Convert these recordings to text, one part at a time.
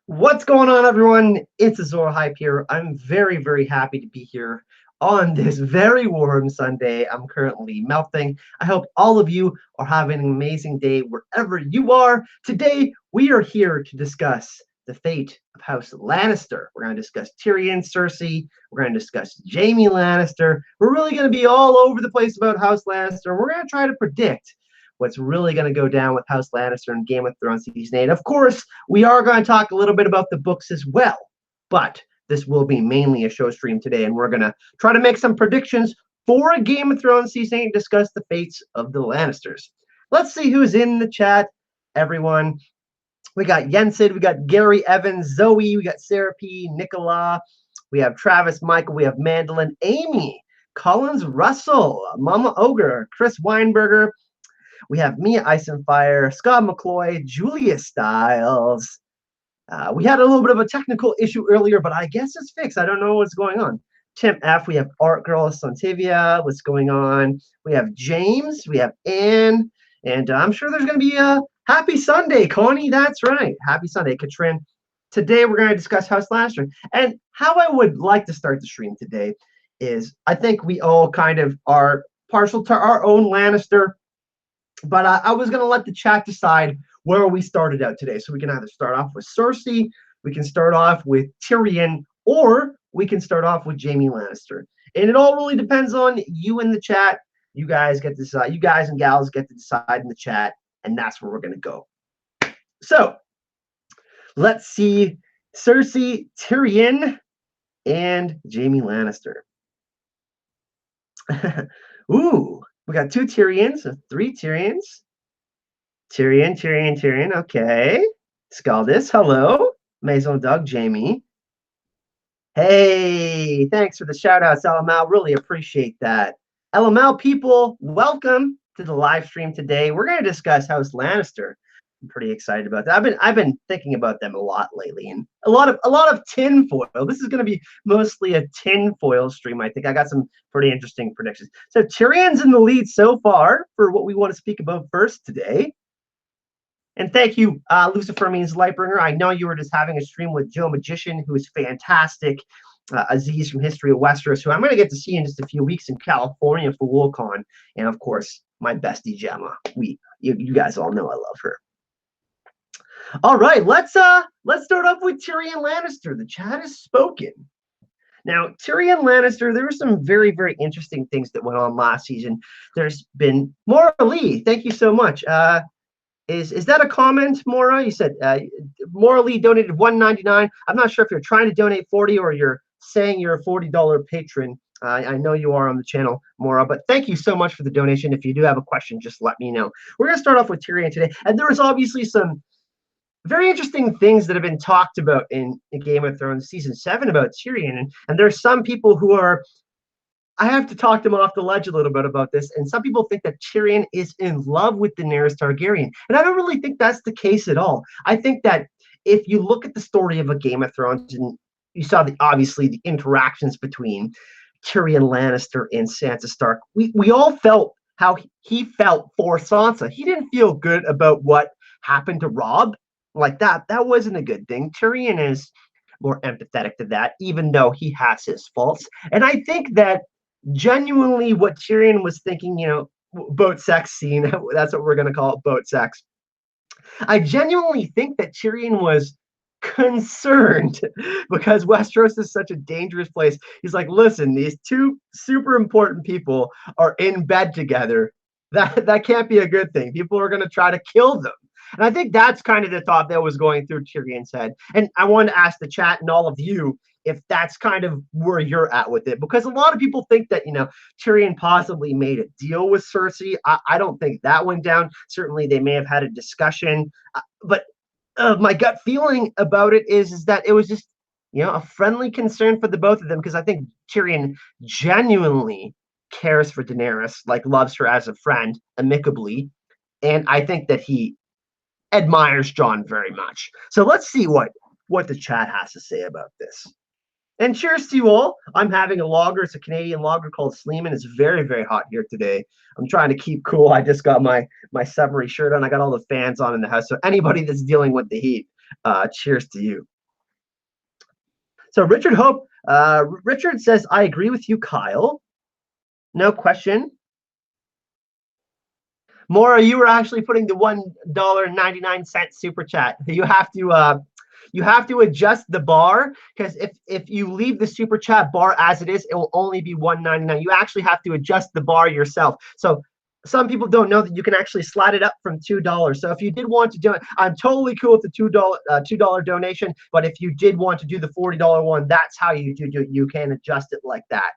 What's going on, everyone? It's Azor Hype here. I'm very, very happy to be here on this very warm Sunday. I'm currently melting. I hope all of you are having an amazing day wherever you are. Today, we are here to discuss the fate of House Lannister. We're going to discuss Tyrion, Cersei. We're going to discuss Jaime Lannister. We're really going to be all over the place about House Lannister. We're going to try to predict what's really going to go down with House Lannister in Game of Thrones Season 8. Of course, we are going to talk a little bit about the books as well, but this will be mainly a show stream today, and we're going to try to make some predictions for a Game of Thrones Season 8 and discuss the fates of the Lannisters. Let's see who's in the chat, everyone. We got Yensid, we got Gary Evans, Zoe, we got Sarah P, Nicola, we have Travis Michael, we have Mandolin, Amy, Collins Russell, Mama Ogre, Chris Weinberger, we have Mia Eisenfire, Scott McCloy, Julia Stiles. We had a little bit of a technical issue earlier, but I guess it's fixed. I don't know what's going on. Tim F. We have Art Girl Santivia. What's going on? We have James. We have Anne. And I'm sure there's going to be a happy Sunday, Connie. That's right. Happy Sunday, Katrin. Today, we're going to discuss House Lannister. And how I would like to start the stream today is I think we all kind of are partial to our own Lannister. But I was going to let the chat decide where we started out today. So we can either start off with Cersei, we can start off with Tyrion, or we can start off with Jaime Lannister. And it all really depends on you in the chat. You guys get to decide. You guys and gals get to decide in the chat, and that's where we're going to go. So let's see Cersei, Tyrion, and Jaime Lannister. Ooh. We got two Tyrions, so three Tyrions. Tyrion. Okay. Scaldus, hello. Maison Doug, Jamie. Hey, thanks for the shout outs, LML. Really appreciate that. LML people, welcome to the live stream today. We're going to discuss House Lannister. I'm pretty excited about that. I've been thinking about them a lot lately, and a lot of tinfoil. This is going to be mostly a tinfoil stream. I think I got some pretty interesting predictions. So Tyrion's in the lead so far for what we want to speak about first today. And thank you, Lucifer means Lightbringer. I know you were just having a stream with Joe Magician, who is fantastic. Aziz from History of Westeros, who I'm going to get to see in just a few weeks in California for WorldCon, and of course my bestie Gemma. You guys all know I love her. All right, let's start off with Tyrion Lannister. The chat has spoken. Now, Tyrion Lannister, there were some very, very interesting things that went on last season. There's been Maura Lee. Thank you so much. Is that a comment, Maura? You said Maura Lee donated $1.99. I'm not sure if you're trying to donate 40 or you're saying you're a $40 patron. I know you are on the channel, Maura, but thank you so much for the donation. If you do have a question, just let me know. We're going to start off with Tyrion today, and there is obviously some very interesting things that have been talked about in Game of Thrones Season 7 about Tyrion. And there's some people who are, I have to talk them off the ledge a little bit about this, and some people think that Tyrion is in love with Daenerys Targaryen. And I don't really think that's the case at all. I think that if you look at the story of a Game of Thrones, and you saw obviously the interactions between Tyrion Lannister and Sansa Stark, we all felt how he felt for Sansa. He didn't feel good about what happened to Robb. Like that wasn't a good thing. Tyrion is more empathetic to that, even though he has his faults. And I think that genuinely what Tyrion was thinking, boat sex scene, that's what we're going to call it, boat sex. I genuinely think that Tyrion was concerned because Westeros is such a dangerous place. He's like, listen, these two super important people are in bed together. That can't be a good thing. People are going to try to kill them. And I think that's kind of the thought that was going through Tyrion's head. And I wanted to ask the chat and all of you if that's kind of where you're at with it. Because a lot of people think that, Tyrion possibly made a deal with Cersei. I don't think that went down. Certainly they may have had a discussion. But my gut feeling about it is that it was just, a friendly concern for the both of them. Because I think Tyrion genuinely cares for Daenerys, like loves her as a friend, amicably. And I think that he admires Jon very much. So let's see what the chat has to say about this. And cheers to you all. I'm having a lager. It's a Canadian lager called Sleeman. It's very, very hot here today. I'm trying to keep cool. I just got my summary shirt on. I got all the fans on in the house. So anybody that's dealing with the heat, cheers to you. So Richard says, I agree with you, Kyle. No question. Maura, you were actually putting the $1.99 super chat. You have to adjust the bar, because if you leave the super chat bar as it is, it will only be $1.99. You actually have to adjust the bar yourself. So some people don't know that you can actually slide it up from $2. So if you did want to do it, I'm totally cool with the $2 donation. But if you did want to do the $40 one, that's how you do it. You can adjust it like that.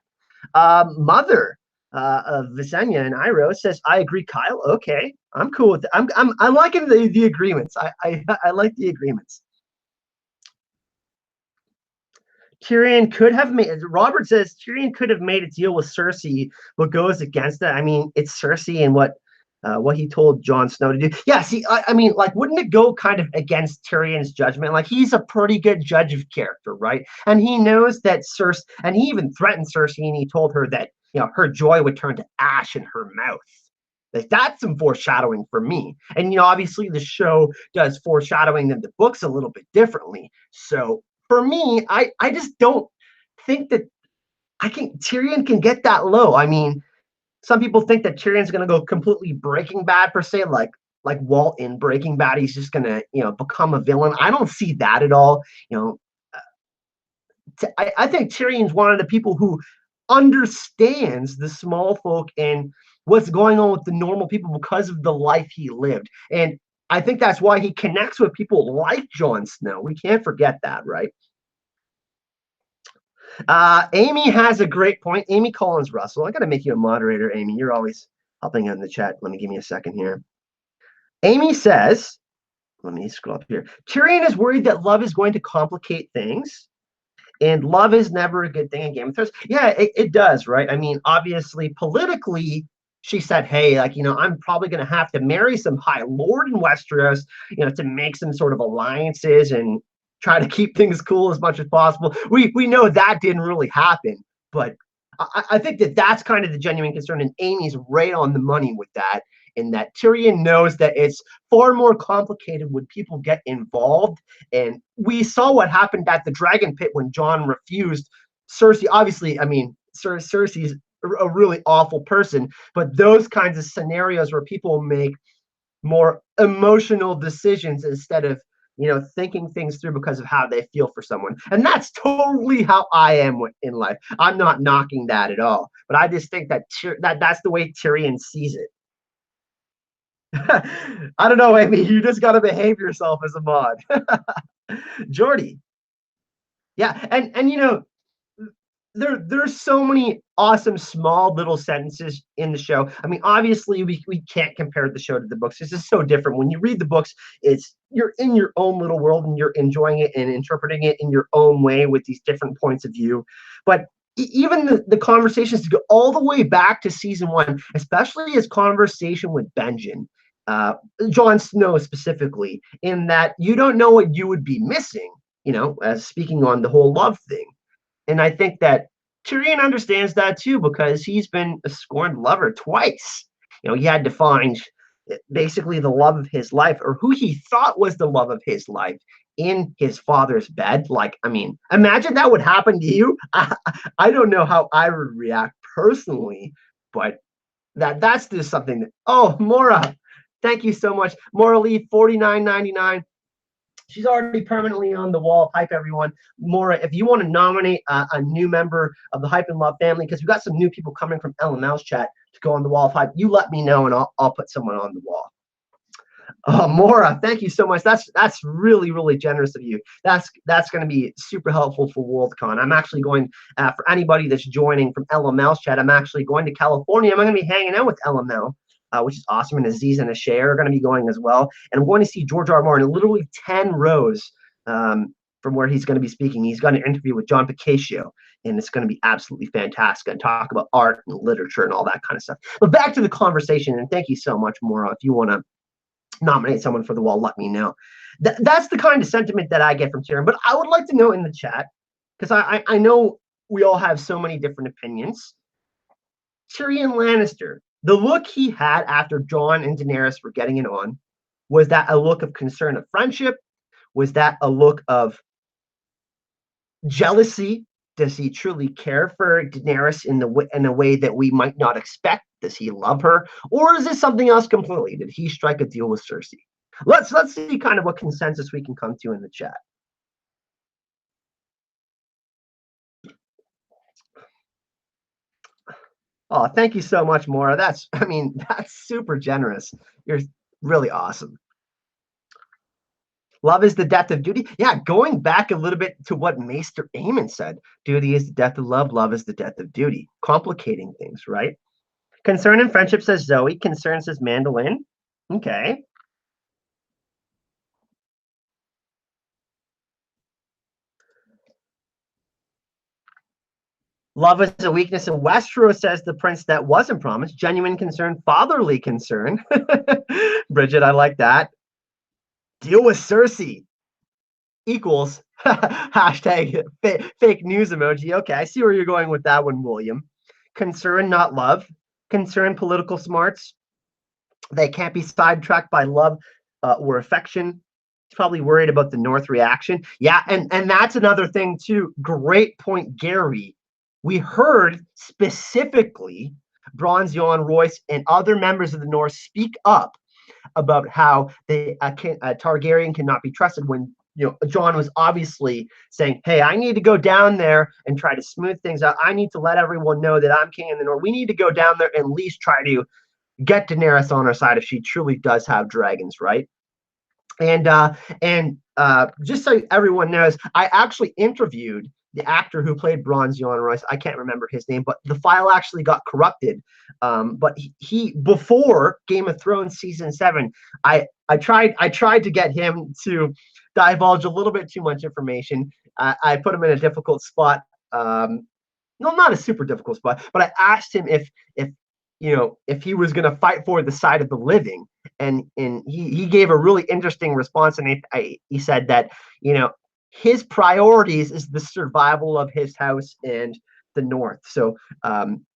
Mother of Visenya and Iro says, I agree, Kyle. Okay, I'm cool with it. I'm liking the agreements. I like the agreements. Tyrion could have made. Robert says Tyrion could have made a deal with Cersei, but goes against that. I mean, it's Cersei and what he told Jon Snow to do. Yeah, see, I mean, like, wouldn't it go kind of against Tyrion's judgment? Like, he's a pretty good judge of character, right? And he knows that Cersei, and he even threatened Cersei, and he told her that, you know, her joy would turn to ash in her mouth. Like, that's some foreshadowing for me. And, you know, obviously the show does foreshadowing than the books a little bit differently. So for me, I just don't think that Tyrion can get that low. I mean, some people think that Tyrion's going to go completely Breaking Bad per se, like Walt in Breaking Bad. He's just going to, you know, become a villain. I don't see that at all. You know, I think Tyrion's one of the people who understands the small folk and what's going on with the normal people because of the life he lived. And I think that's why he connects with people like Jon Snow. We can't forget that, right? Amy has a great point. Amy Collins Russell. I got to make you a moderator, Amy. You're always helping in the chat. Let me give me a second here. Amy says, let me scroll up here. Tyrion is worried that love is going to complicate things. And love is never a good thing in Game of Thrones. Yeah, it does, right? I mean, obviously, politically, she said, hey, like, you know, I'm probably going to have to marry some high lord in Westeros, you know, to make some sort of alliances and try to keep things cool as much as possible. We know that didn't really happen, but I think that that's kind of the genuine concern, and Amy's right on the money with that, in that Tyrion knows that it's far more complicated when people get involved. And we saw what happened at the Dragon Pit when Jon refused Cersei. Obviously, I mean, Cersei's a really awful person, but those kinds of scenarios where people make more emotional decisions instead of, you know, thinking things through because of how they feel for someone. And that's totally how I am in life. I'm not knocking that at all, but I just think that that's the way Tyrion sees it. I don't know, Amy. You just got to behave yourself as a mod. Jordy. Yeah, and you know, there's so many awesome small little sentences in the show. I mean, obviously we can't compare the show to the books. This is so different. When you read the books, you're in your own little world and you're enjoying it and interpreting it in your own way with these different points of view. But even the conversations go all the way back to season 1, especially his conversation with Benjen, Jon Snow specifically, in that you don't know what you would be missing, you know, as speaking on the whole love thing. And I think that Tyrion understands that too, because he's been a scorned lover twice. You know, he had to find basically the love of his life, or who he thought was the love of his life, in his father's bed. Like, I mean, imagine that would happen to you. I don't know how I would react personally, but that's just something that, oh, Mora, thank you so much. Mora Lee, $49.99. She's already permanently on the wall. Hype, everyone. Mora, if you want to nominate a new member of the Hype and Love family, because we've got some new people coming from LML's chat to go on the wall of hype, you let me know and I'll put someone on the wall. Mora, thank you so much. That's really, really generous of you. That's going to be super helpful for Worldcon. I'm actually going, for anybody that's joining from LML's chat, I'm actually going to California. I'm going to be hanging out with LML. Which is awesome. And Aziz and Ashay are going to be going as well. And I'm going to see George R. R. Martin literally 10 rows from where he's going to be speaking. He's got an interview with John Picaccio, and it's going to be absolutely fantastic and talk about art and literature and all that kind of stuff. But back to the conversation, and thank you so much, Maura. If you want to nominate someone for the wall, let me know. That's the kind of sentiment that I get from Tyrion. But I would like to know in the chat, because I know we all have so many different opinions. Tyrion Lannister, the look he had after Jon and Daenerys were getting it on, was that a look of concern of friendship? Was that a look of Jealousy. Does he truly care for Daenerys in a way that we might not expect? Does he love her, or is this something else completely? Did he strike a deal with Cersei? Let's see kind of what consensus we can come to in the chat. Oh, thank you so much, Maura. That's super generous. You're really awesome. Love is the death of duty. Yeah, going back a little bit to what Maester Aemon said. Duty is the death of love. Love is the death of duty. Complicating things, right? Concern and friendship, says Zoe. Concern, says Mandolin. Okay. Love is a weakness in Westeros, says the prince that wasn't promised. Genuine concern, fatherly concern. Bridget, I like that. Deal with Cersei equals hashtag fake news emoji. Okay, I see where you're going with that one, William. Concern, not love. Concern, political smarts. They can't be sidetracked by love or affection. He's probably worried about the North reaction. Yeah, and that's another thing too. Great point, Gary. We heard specifically Bronze Yohn Royce and other members of the North speak up about how Targaryen cannot be trusted when Jon was obviously saying, hey, I need to go down there and try to smooth things out. I need to let everyone know that I'm king in the North. We need to go down there and at least try to get Daenerys on our side if she truly does have dragons, right? And just so everyone knows, I actually interviewed the actor who played Bronze Yohn Royce. I can't remember his name, but the file actually got corrupted. But he before Game of Thrones season 7, I tried to get him to divulge a little bit too much information. I put him in a difficult spot. No, not a super difficult spot, but I asked him if he was going to fight for the side of the living, and he gave a really interesting response, and he said that his priorities is the survival of his house and the North. So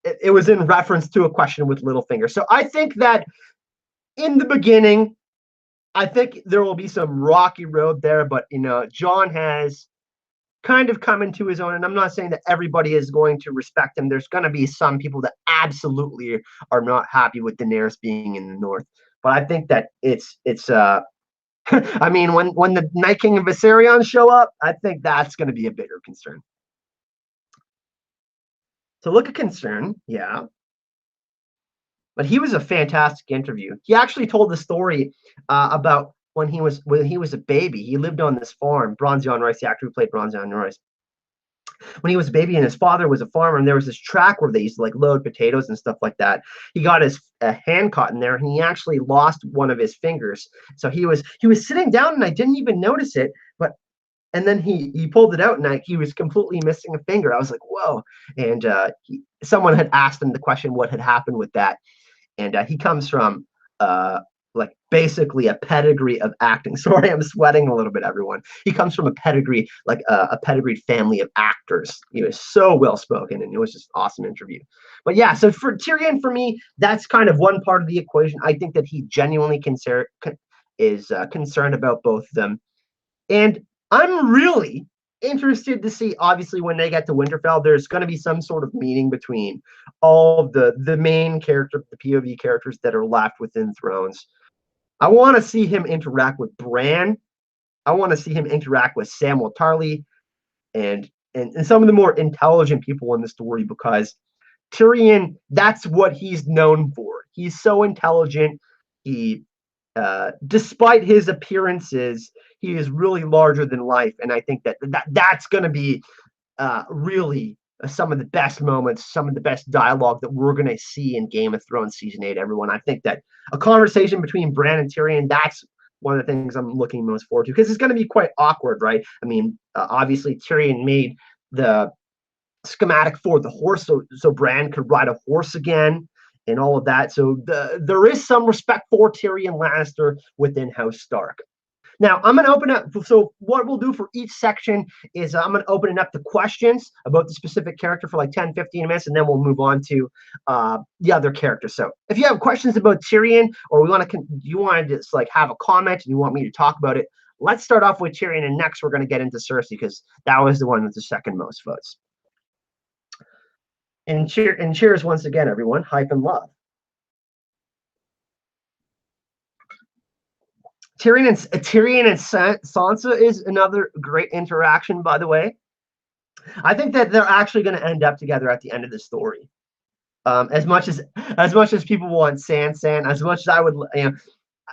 it was in reference to a question with Littlefinger. So I think that in the beginning, I think there will be some rocky road there, but Jon has kind of come into his own, and I'm not saying that everybody is going to respect him. There's going to be some people that absolutely are not happy with Daenerys being in the North, but I think that it's I mean, when the Night King and Viserion show up, I think that's going to be a bigger concern. So look at concern, yeah. But he was a fantastic interview. He actually told the story about when he was a baby. He lived on this farm. Bronze Yohn Royce, the actor who played Bronze Yohn Royce, when he was a baby, and his father was a farmer, and there was this track where they used to like load potatoes and stuff like that. He got his hand caught in there, and he actually lost one of his fingers. So he was sitting down, and I didn't even notice it, and then he pulled it out, and he was completely missing a finger. I was like, whoa. And someone had asked him the question, what had happened with that? And he comes from like basically a pedigree of acting. Sorry, I'm sweating a little bit, everyone. He comes from a pedigree, like a pedigreed family of actors. He was so well spoken, and it was just an awesome interview. But yeah, so for Tyrion, for me, that's kind of one part of the equation. I think that he genuinely is concerned about both of them, and I'm really interested to see, obviously, when they get to Winterfell, there's going to be some sort of meeting between all of the main character, the POV characters that are left within Thrones. I want to see him interact with Bran. I want to see him interact with Samwell Tarly and some of the more intelligent people in the story, because Tyrion, that's what he's known for. He's so intelligent. He despite his appearances, he is really larger than life, and I think that's going to be really some of the best moments, some of the best dialogue that we're going to see in Game of Thrones season 8. Everyone, I think that a conversation between Bran and Tyrion, that's one of the things I'm looking most forward to, because it's going to be quite awkward, right? I mean, obviously Tyrion made the schematic for the horse, so Bran could ride a horse again and all of that. So there is some respect for Tyrion Lannister within House Stark. Now, I'm going to open up. So what we'll do for each section is I'm going to open it up to questions about the specific character for like 10, 15 minutes, and then we'll move on to the other characters. So if you have questions about Tyrion, or you want to just like have a comment and you want me to talk about it, let's start off with Tyrion, and next we're going to get into Cersei because that was the one with the second most votes. And cheers once again, everyone. Hype and love. Tyrion and Sansa is another great interaction, by the way. I think that they're actually going to end up together at the end of the story. As much as people want Sand, as much as I would,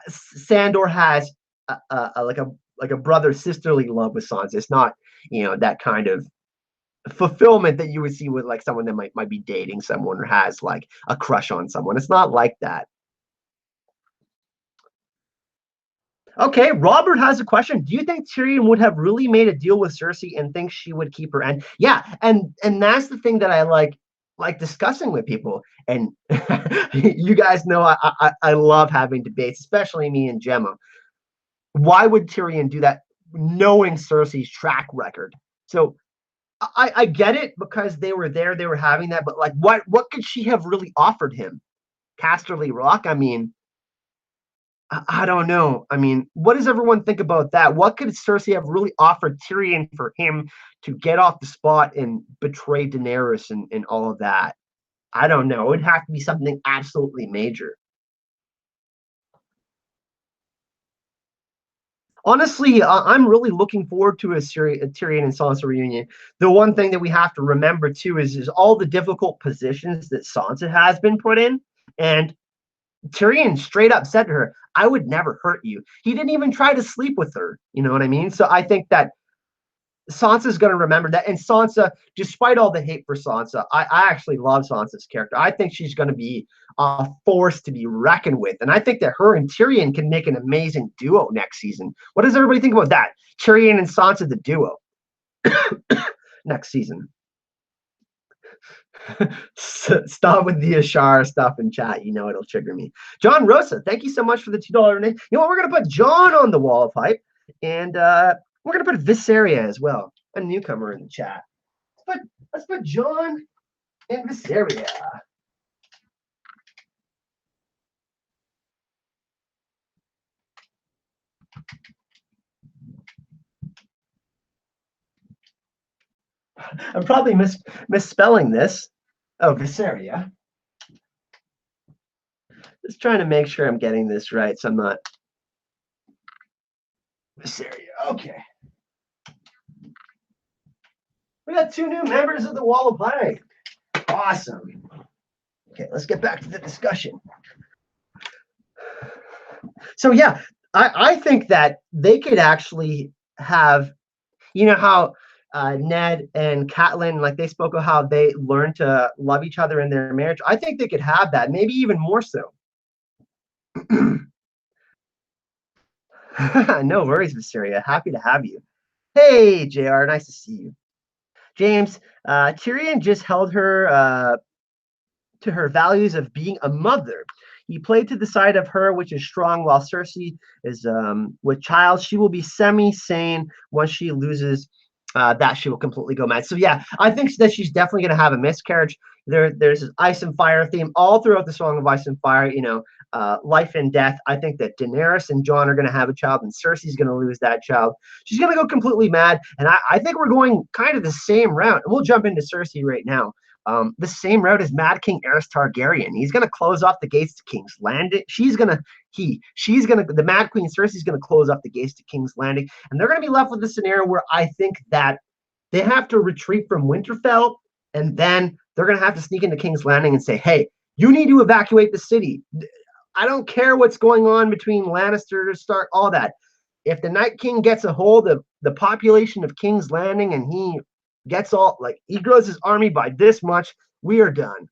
Sandor has like a brother sisterly love with Sansa. It's not that kind of fulfillment that you would see with like someone that might be dating someone or has like a crush on someone. It's not like that. Okay, Robert has a question. Do you think Tyrion would have really made a deal with Cersei and think she would keep her end? Yeah, and that's the thing that I like discussing with people. And you guys know I love having debates, especially me and Gemma. Why would Tyrion do that knowing Cersei's track record? So I get it because they were there, they were having that, but like what could she have really offered him? Casterly Rock? I mean, I don't know. I mean, what does everyone think about that? What could Cersei have really offered Tyrion for him to get off the spot and betray Daenerys and all of that? I don't know. It would have to be something absolutely major. Honestly, I'm really looking forward to a Tyrion and Sansa reunion. The one thing that we have to remember too is all the difficult positions that Sansa has been put in, and Tyrion straight up said to her, "I would never hurt you." He didn't even try to sleep with her. You know what I mean? So I think that Sansa's going to remember that. And Sansa, despite all the hate for Sansa, I actually love Sansa's character. I think she's going to be a force to be reckoned with. And I think that her and Tyrion can make an amazing duo next season. What does everybody think about that? Tyrion and Sansa, the duo next season. Stop with the Ashara stuff in chat. You know it'll trigger me. John Rosa, thank you so much for the $2 donation. You know what? We're going to put John on the wall of hype. And we're going to put Viseria as well, a newcomer in the chat. Let's put John and Viseria. I'm probably misspelling this. Oh, Viseria. Just trying to make sure I'm getting this right, so I'm not. Viseria. Okay. We got 2 new members of the Wall of Hype. Awesome. Okay, let's get back to the discussion. So yeah, I think that they could actually have, you know how Ned and Catelyn, like they spoke of how they learned to love each other in their marriage. I think they could have that, maybe even more so. No worries, Viseria. Happy to have you. Hey, JR, nice to see you. James, Tyrion just held her to her values of being a mother. He played to the side of her, which is strong, while Cersei is with child. She will be semi-sane once she loses that she will completely go mad. So yeah, I think that she's definitely going to have a miscarriage. There's this ice and fire theme all throughout the Song of Ice and Fire, life and death. I think that Daenerys and Jon are going to have a child, and Cersei's going to lose that child. She's going to go completely mad, and I think we're going kind of the same route. We'll jump into Cersei right now. The same route as Mad King Aerys Targaryen. He's going to close off the gates to King's Landing. The Mad Queen Cersei's going to close off the gates to King's Landing, and they're going to be left with a scenario where I think that they have to retreat from Winterfell, and then they're going to have to sneak into King's Landing and say, "Hey, you need to evacuate the city. I don't care what's going on between Lannister, Stark, all that. If the Night King gets a hold of the population of King's Landing and he gets he grows his army by this much, we are done."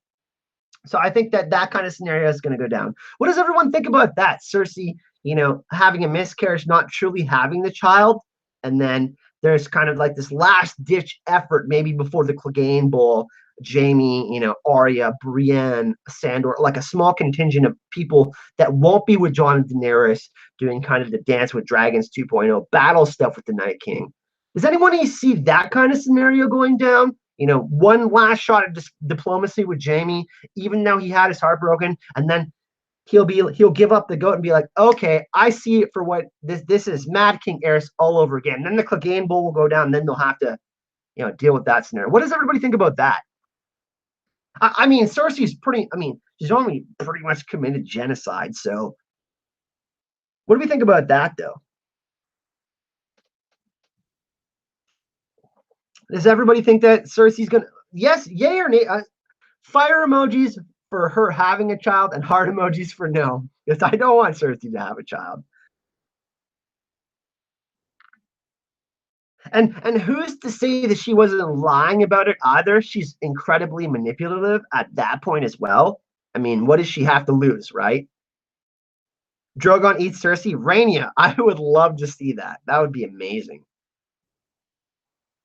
So I think that kind of scenario is going to go down. What does everyone think about that? Cersei, having a miscarriage, not truly having the child, and then there's kind of like this last ditch effort, maybe before the Clegane Bowl. Jaime, Arya, Brienne, Sandor, like a small contingent of people that won't be with Jon and Daenerys doing kind of the Dance with Dragons 2.0 battle stuff with the Night King. Does anyone see that kind of scenario going down? One last shot at diplomacy with Jaime, even though he had his heart broken, and then he'll give up the goat and be like, okay, I see it for what this is. Mad King Eris all over again. Then the Clegane Bowl will go down. And then they'll have to deal with that scenario. What does everybody think about that? I mean, Cersei's pretty. I mean, she's only pretty much committed genocide. So, what do we think about that, though? Does everybody think that Cersei's gonna? Yes, yay or nay? Fire emojis for her having a child and heart emojis for no, because I don't want Cersei to have a child. And who's to say that she wasn't lying about it either? She's incredibly manipulative at that point as well. I mean, what does she have to lose, right? Drogon eats Cersei. Rhaenyra, I would love to see that. That would be amazing.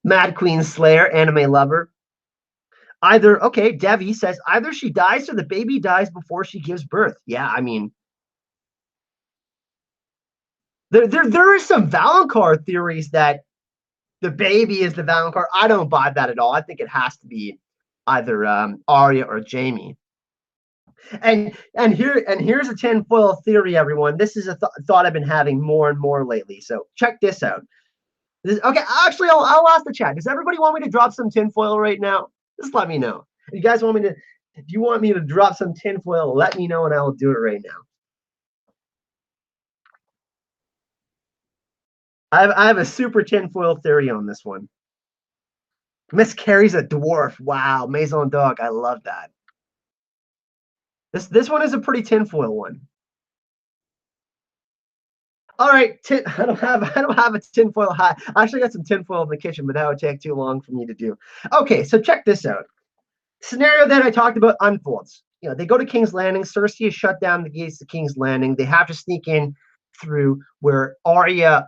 Mad Queen Slayer, anime lover. Either, okay, Devi says either she dies or the baby dies before she gives birth. Yeah, I mean, there are some Valonqar theories that the baby is the Valonqar. I don't buy that at all. I think it has to be either Arya or Jaime. And here's a tinfoil theory, everyone. This is a thought I've been having more and more lately. So check this out. Okay, actually, I'll ask the chat. Does everybody want me to drop some tinfoil right now? Just let me know. If you guys want me to, if you want me to drop some tinfoil, let me know and I will do it right now. I have a super tinfoil theory on this one. Miss Carrie's a dwarf. Wow, Maison Dog. I love that. This one is a pretty tinfoil one. All right, I don't have a tinfoil hat. I actually got some tinfoil in the kitchen, but that would take too long for me to do. Okay, so check this out. Scenario that I talked about unfolds. They go to King's Landing. Cersei has shut down the gates to King's Landing. They have to sneak in through where Arya.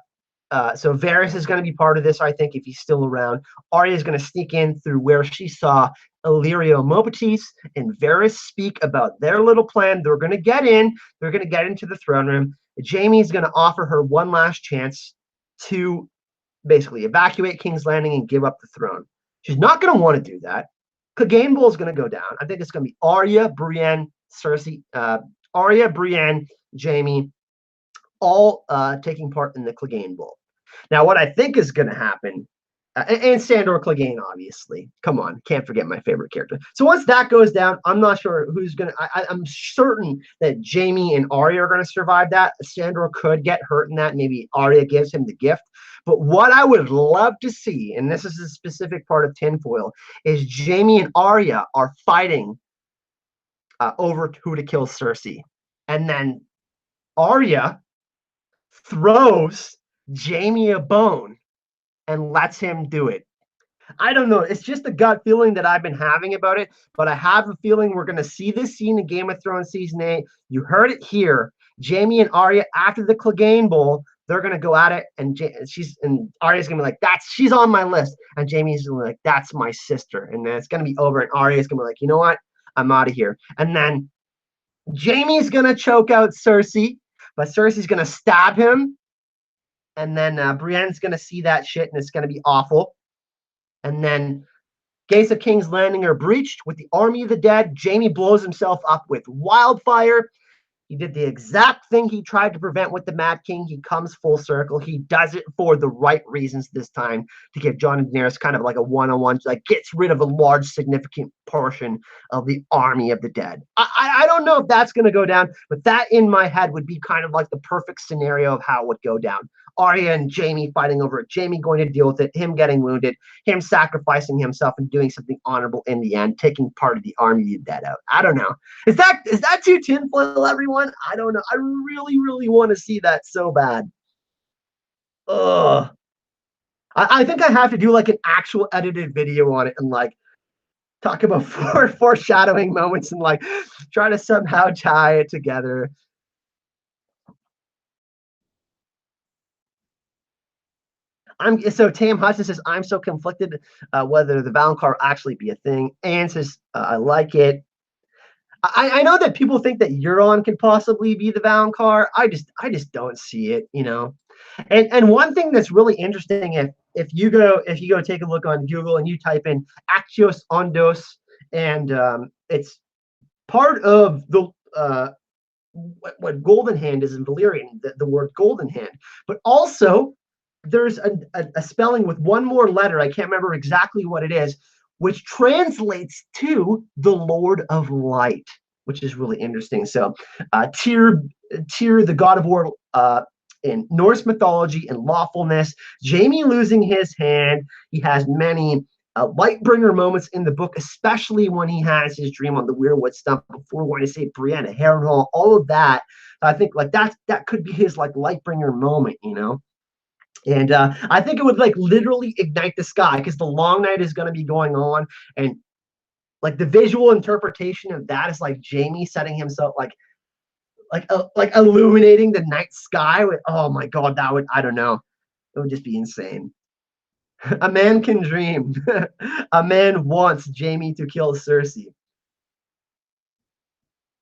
So Varys is going to be part of this, I think, if he's still around. Arya is going to sneak in through where she saw Illyrio Mopatis and Varys speak about their little plan. They're going to get in. They're going to get into the throne room. Jaime is going to offer her one last chance to basically evacuate King's Landing and give up the throne. She's not going to want to do that. Clegane Bowl is going to go down. I think it's going to be Arya, Brienne, Cersei, Arya, Brienne, Jaime, all taking part in the Clegane Bowl. Now, what I think is going to happen, and Sandor Clegane, obviously. Come on, can't forget my favorite character. So once that goes down, I'm not sure who's going to. I'm certain that Jaime and Arya are going to survive that. Sandor could get hurt in that. Maybe Arya gives him the gift. But what I would love to see, and this is a specific part of tinfoil, is Jaime and Arya are fighting over who to kill Cersei. And then Arya throws Jaime a bone and lets him do it. I don't know. It's just a gut feeling that I've been having about it, but I have a feeling we're going to see this scene in Game of Thrones Season 8. You heard it here. Jaime and Arya, after the Clegane Bowl, they're going to go at it, and Arya's going to be like, she's on my list. And Jaime's going to be like, that's my sister. And then it's going to be over, and Arya's going to be like, you know what? I'm out of here. And then Jaime's going to choke out Cersei, but Cersei's going to stab him. And then Brienne's going to see that shit, and it's going to be awful. And then gates of King's Landing are breached with the army of the dead. Jaime blows himself up with wildfire. He did the exact thing he tried to prevent with the Mad King. He comes full circle. He does it for the right reasons this time, to give Jon and Daenerys kind of like a one-on-one, like gets rid of a large, significant portion of the army of the dead. I don't know if that's going to go down, but that in my head would be kind of like the perfect scenario of how it would go down. Arya and Jaime fighting over it, Jaime going to deal with it, him getting wounded, him sacrificing himself and doing something honorable in the end, taking part of the army of the dead out. I don't know. Is that too tinfoil, everyone? I don't know. I really, really want to see that so bad. Ugh. I think I have to do like an actual edited video on it and like talk about foreshadowing moments and like try to somehow tie it together. So Tam Hudson says, I'm so conflicted whether the Valonqar actually be a thing. Anne says, I like it. I know that people think that Euron could possibly be the Valonqar. I just don't see it, And one thing that's really interesting, if you go take a look on Google and you type in Axios Ondos, and it's part of the what golden hand is in Valyrian, the word golden hand. But also, there's a spelling with one more letter. I can't remember exactly what it is, which translates to the Lord of Light, which is really interesting. So, Tyr, the god of war, in Norse mythology and lawfulness. Jaime losing his hand. He has many Lightbringer moments in the book, especially when he has his dream on the Weirwood stump before going to save Brienne, Harrenhal, all of that. I think like that could be his like Lightbringer moment, you know. And I think it would like literally ignite the sky because the long night is going to be going on, and like the visual interpretation of that is like Jaime setting himself like illuminating the night sky with, oh my god, that would, I don't know, it would just be insane. A man can dream. A man wants Jaime to kill Cersei.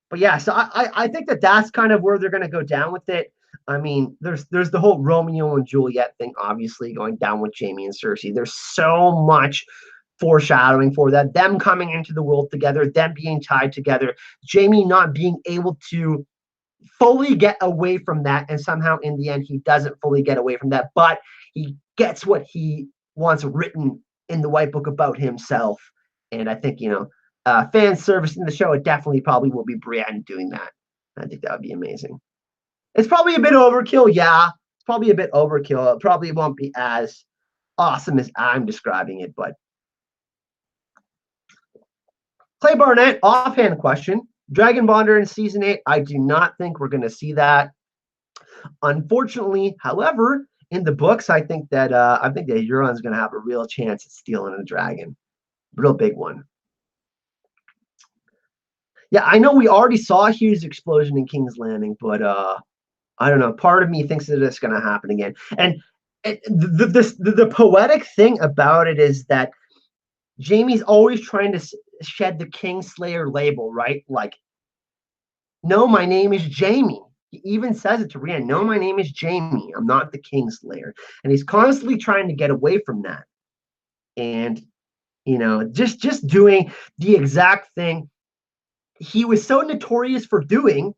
But yeah, so I think that that's kind of where they're going to go down with it. I mean, there's the whole Romeo and Juliet thing, obviously going down with Jaime and Cersei. There's so much foreshadowing for that, them coming into the world together, them being tied together, Jaime not being able to fully get away from that, and somehow in the end he doesn't fully get away from that, but he gets what he wants written in the White Book about himself. And I think, you know, fan service in the show, it definitely probably will be Brienne doing that. I think that would be amazing. It's probably a bit overkill, yeah. It's probably a bit overkill. It probably won't be as awesome as I'm describing it, but Clay Barnett, offhand question. Dragon Bonder in season 8, I do not think we're going to see that. Unfortunately, however, in the books, I think that Euron's going to have a real chance at stealing a dragon, real big one. Yeah, I know we already saw a huge explosion in King's Landing, but I don't know. Part of me thinks that it's going to happen again. And the poetic thing about it is that Jaime's always trying to shed the Kingslayer label, right? Like, no, my name is Jaime. He even says it to Brienne. No, my name is Jaime. I'm not the Kingslayer. And he's constantly trying to get away from that. And, you know, just doing the exact thing he was so notorious for doing,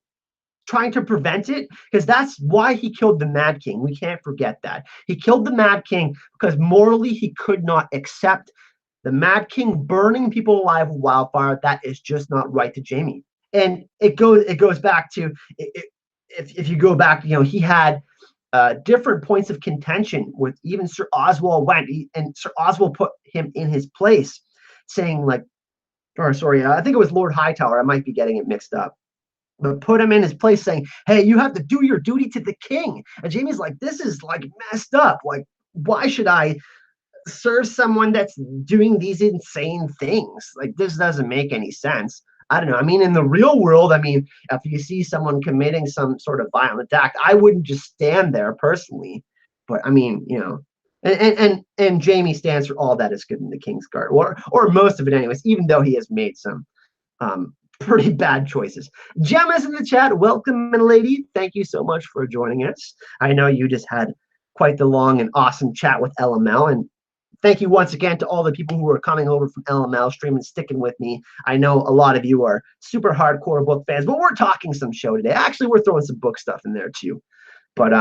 trying to prevent it, because that's why he killed the Mad King. We can't forget that. He killed the Mad King because morally he could not accept the Mad King burning people alive with wildfire. That is just not right to Jaime. And it goes back to, if you go back, you know, he had different points of contention with even Sir Oswald Went, and Sir Oswald put him in his place, saying like, or sorry, I think it was Lord Hightower. I might be getting it mixed up. But put him in his place saying, hey, you have to do your duty to the king. And Jaime's like, this is like messed up. Like, why should I serve someone that's doing these insane things? Like, this doesn't make any sense. I don't know. I mean, in the real world, I mean, if you see someone committing some sort of violent act, I wouldn't just stand there personally. But I mean, you know, and Jaime stands for all that is good in the King's Guard, or most of it, anyways. Even though he has made some pretty bad choices. Gemma's in the chat. Welcome, lady. Thank you so much for joining us. I know you just had quite the long and awesome chat with LML, and thank you once again to all the people who are coming over from LML stream and sticking with me. I know a lot of you are super hardcore book fans, but we're talking some show today. Actually, we're throwing some book stuff in there too. But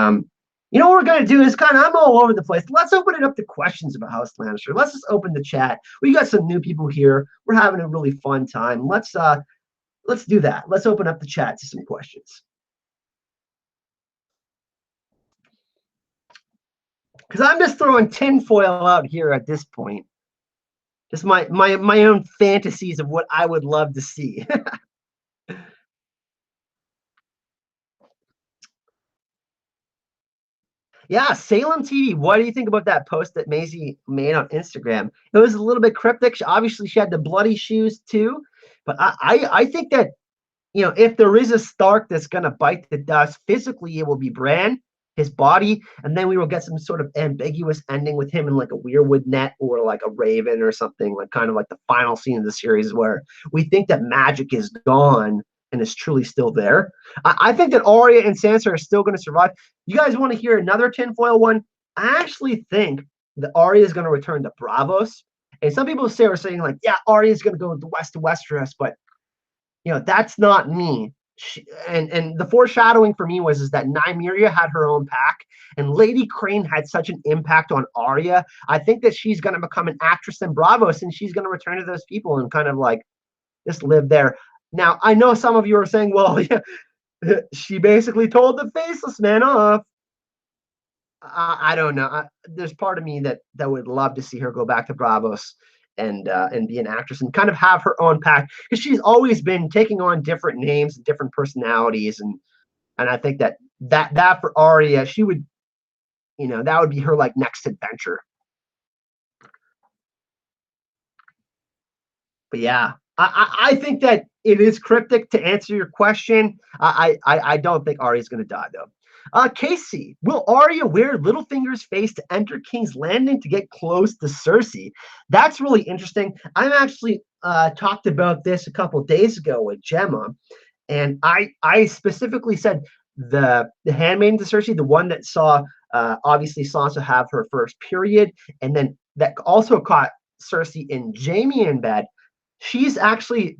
you know what we're gonna do is kind of, I'm all over the place. Let's open it up to questions about House Lannister. Let's just open the chat. We got some new people here. We're having a really fun time. Let's do that. Let's open up the chat to some questions. Because I'm just throwing tinfoil out here at this point. Just my own fantasies of what I would love to see. Yeah, Salem TV. What do you think about that post that Maisie made on Instagram? It was a little bit cryptic. Obviously, she had the bloody shoes too. But I think that, you know, if there is a Stark that's going to bite the dust, physically it will be Bran, his body, and then we will get some sort of ambiguous ending with him in like a weirwood net or like a raven or something, like kind of like the final scene of the series where we think that magic is gone and is truly still there. I think that Arya and Sansa are still going to survive. You guys want to hear another tinfoil one? I actually think that Arya is going to return to Bravos. And some people are saying like, yeah, Arya is going to go to West to Westeros, but you know, that's not me. and the foreshadowing for me was is that Nymeria had her own pack, and Lady Crane had such an impact on Arya. I think that she's going to become an actress in Bravos, and she's going to return to those people and kind of like just live there. Now, I know some of you are saying, well, yeah, she basically told the Faceless Man off. I don't know. There's part of me that would love to see her go back to Bravos and be an actress and kind of have her own pack, because she's always been taking on different names and different personalities, and I think that for Arya, she would, that would be her like next adventure. But yeah, I think that it is cryptic to answer your question. I don't think Arya's going to die though. Casey, will Arya wear Littlefinger's face to enter King's Landing to get close to Cersei? That's really interesting. I'm actually talked about this a couple days ago with Gemma, and I specifically said the handmaiden to Cersei, the one that saw obviously Sansa have her first period, and then that also caught Cersei and Jaime in bed. She's actually,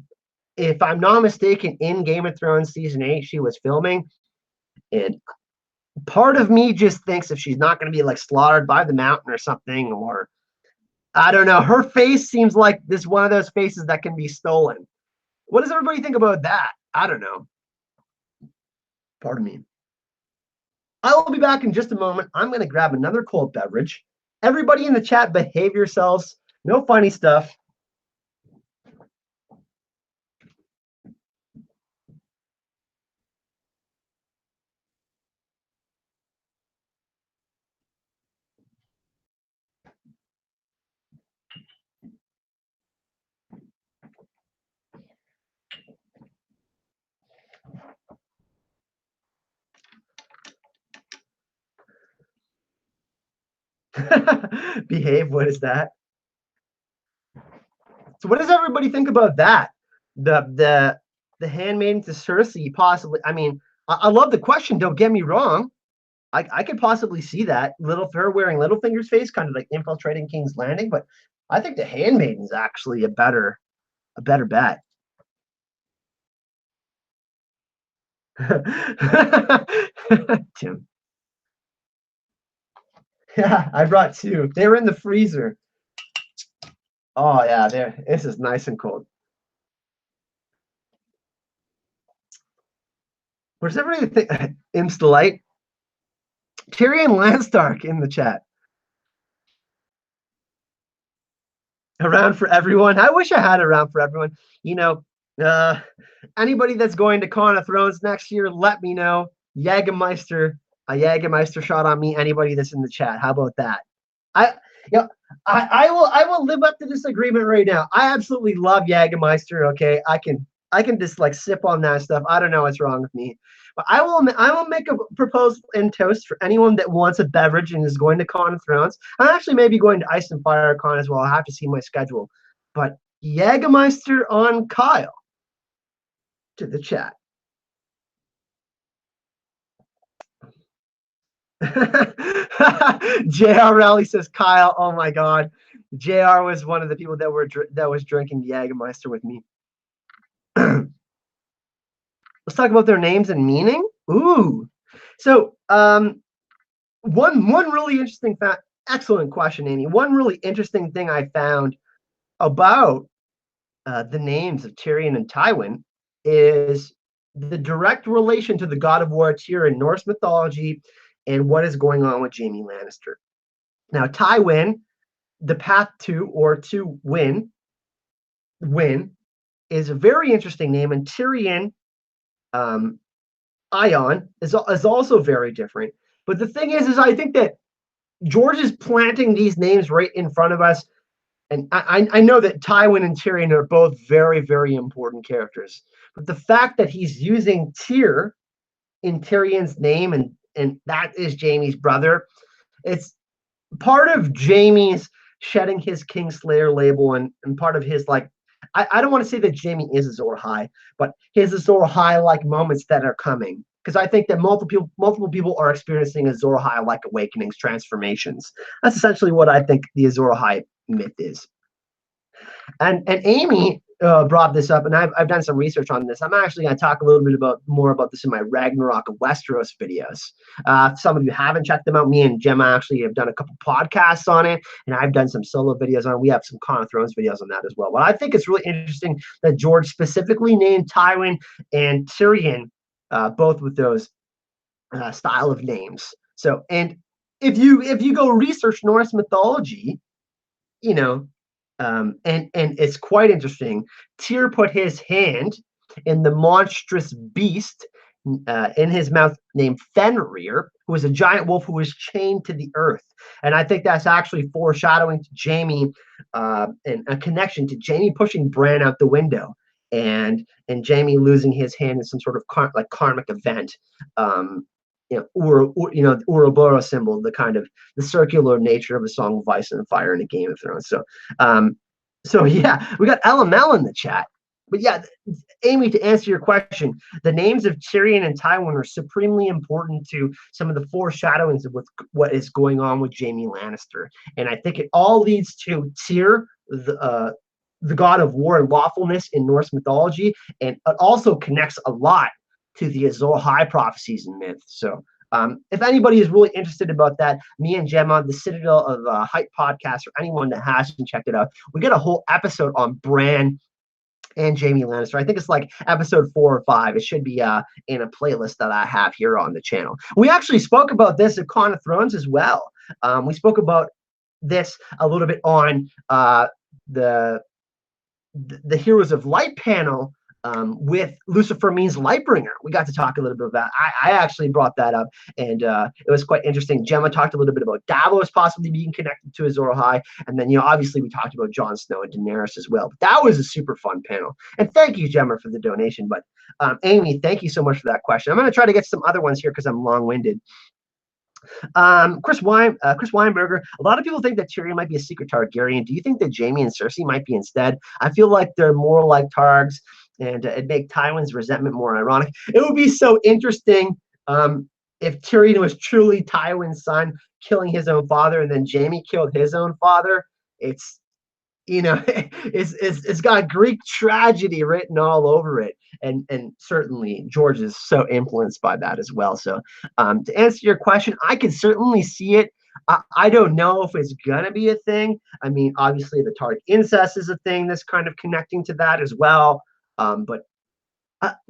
if I'm not mistaken, in Game of Thrones season 8, she was filming, and part of me just thinks if she's not going to be like slaughtered by the mountain or something, or I don't know, her face seems like this one of those faces that can be stolen. What does everybody think about that? I don't know. Pardon me. I will be back in just a moment. I'm going to grab another cold beverage. Everybody in the chat, behave yourselves. No funny stuff. Behave, what is that? So what does everybody think about that? The handmaiden to Cersei, possibly. I mean, I love the question, don't get me wrong. I could possibly see that. Her wearing Littlefinger's face, kind of like infiltrating King's Landing, but I think the handmaiden's actually a better bet. Tim. Yeah, I brought two. They were in the freezer. Oh yeah, this is nice and cold. What does everybody think? Imps Delight. Tyrion Landstark in the chat. Around for everyone. I wish I had around for everyone. Anybody that's going to Con of Thrones next year, let me know. Jägermeister, a Jägermeister shot on me. Anybody that's in the chat, how about that? I will live up to this agreement right now. I absolutely love Jägermeister. Okay, I can just like sip on that stuff. I don't know what's wrong with me, but I will make a proposal in toast for anyone that wants a beverage and is going to Con of Thrones. I'm actually maybe going to Ice and Fire Con as well. I'll have to see my schedule, but Jägermeister on Kyle to the chat. JR Rally says Kyle. Oh my God, JR was one of the people that was drinking Jägermeister with me. Let's talk about their names and meaning. Ooh, so one really interesting fact. Excellent question, Amy. One really interesting thing I found about the names of Tyrion and Tywin is the direct relation to the god of war Tyr in Norse mythology and what is going on with Jaime Lannister. Now, Tywin, the path to or to win, is a very interesting name, and Tyrion, Ion, is also very different. But the thing is I think that George is planting these names right in front of us. And I know that Tywin and Tyrion are both very, very important characters. But the fact that he's using Tyr in Tyrion's name, and that is Jaime's brother, it's part of Jaime's shedding his Kingslayer label and part of his, like, I don't want to say that Jaime is Azor Ahai, but his Azor Ahai-like moments that are coming. Because I think that multiple people are experiencing Azor Ahai-like awakenings, transformations. That's essentially what I think the Azor Ahai myth is. And Amy, brought this up, and I've done some research on this. I'm actually going to talk a little bit more about this in my Ragnarok of Westeros videos. Some of you haven't checked them out. Me and Gemma actually have done a couple podcasts on it, and I've done some solo videos on it. We have some Con of Thrones videos on that as well. But I think it's really interesting that George specifically named Tywin and Tyrion, both with those style of names. So, and if you go research Norse mythology, you know, and it's quite interesting. Tyr put his hand in the monstrous beast in his mouth named Fenrir, who was a giant wolf who was chained to the earth. And I think that's actually foreshadowing to Jaime and a connection to Jaime pushing Bran out the window and Jaime losing his hand in some sort of karmic event. The Ouroboros symbol, the kind of the circular nature of a Song of Ice and Fire in a Game of Thrones. So yeah, we got LML in the chat. But yeah, Amy, to answer your question, the names of Tyrion and Tywin are supremely important to some of the foreshadowings of what is going on with Jaime Lannister. And I think it all leads to Tyr, the god of war and lawfulness in Norse mythology, and it also connects a lot to the Azor High prophecies and myths. So if anybody is really interested about that, me and Gemma, the Citadel of Hype podcast, or anyone that hasn't checked it out, we got a whole episode on Bran and Jaime Lannister. I think it's like episode 4 or 5. It should be in a playlist that I have here on the channel. We actually spoke about this at Con of Thrones as well. We spoke about this a little bit on the Heroes of Light panel with Lucifer Means Lightbringer. We got to talk a little bit about that. I actually brought that up, and it was quite interesting. Gemma talked a little bit about Davos possibly being connected to Azor Ahai, and then, obviously we talked about Jon Snow and Daenerys as well. But that was a super fun panel. And thank you, Gemma, for the donation. But Amy, thank you so much for that question. I'm going to try to get some other ones here because I'm long-winded. Chris Weinberger, a lot of people think that Tyrion might be a secret Targaryen. Do you think that Jaime and Cersei might be instead? I feel like they're more like Targs, and it'd make Tywin's resentment more ironic. It would be so interesting if Tyrion was truly Tywin's son, killing his own father, and then Jaime killed his own father. It's it's got Greek tragedy written all over it, and certainly George is so influenced by that as well. So to answer your question, I can certainly see it. I don't know if it's gonna be a thing. I mean, obviously the Targ incest is a thing that's kind of connecting to that as well. But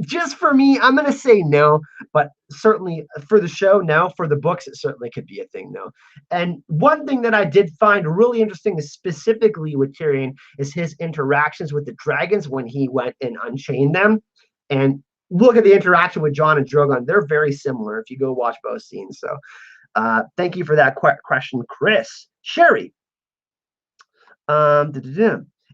just for me, I'm going to say no, but certainly for the show, no. For the books, it certainly could be a thing, no. And one thing that I did find really interesting, specifically with Tyrion, is his interactions with the dragons when he went and unchained them. And look at the interaction with Jon and Drogon. They're very similar if you go watch both scenes. So thank you for that question, Chris. Sherry.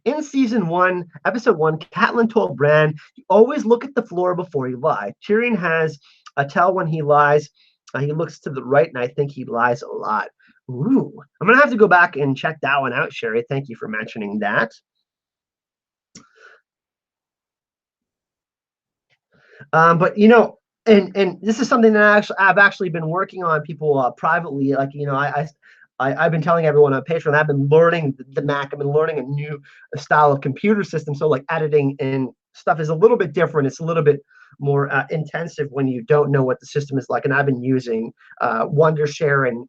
In season 1, episode 1, Catelyn told Bran, "You always look at the floor before you lie." Tyrion has a tell when he lies. He looks to the right, and I think he lies a lot. Ooh, I'm gonna have to go back and check that one out, Sherry. Thank you for mentioning that. But and this is something that I've actually been working on people privately. Like I've been telling everyone on Patreon, I've been learning the Mac. I've been learning a new style of computer system. So like editing and stuff is a little bit different. It's a little bit more intensive when you don't know what the system is like. And I've been using Wondershare and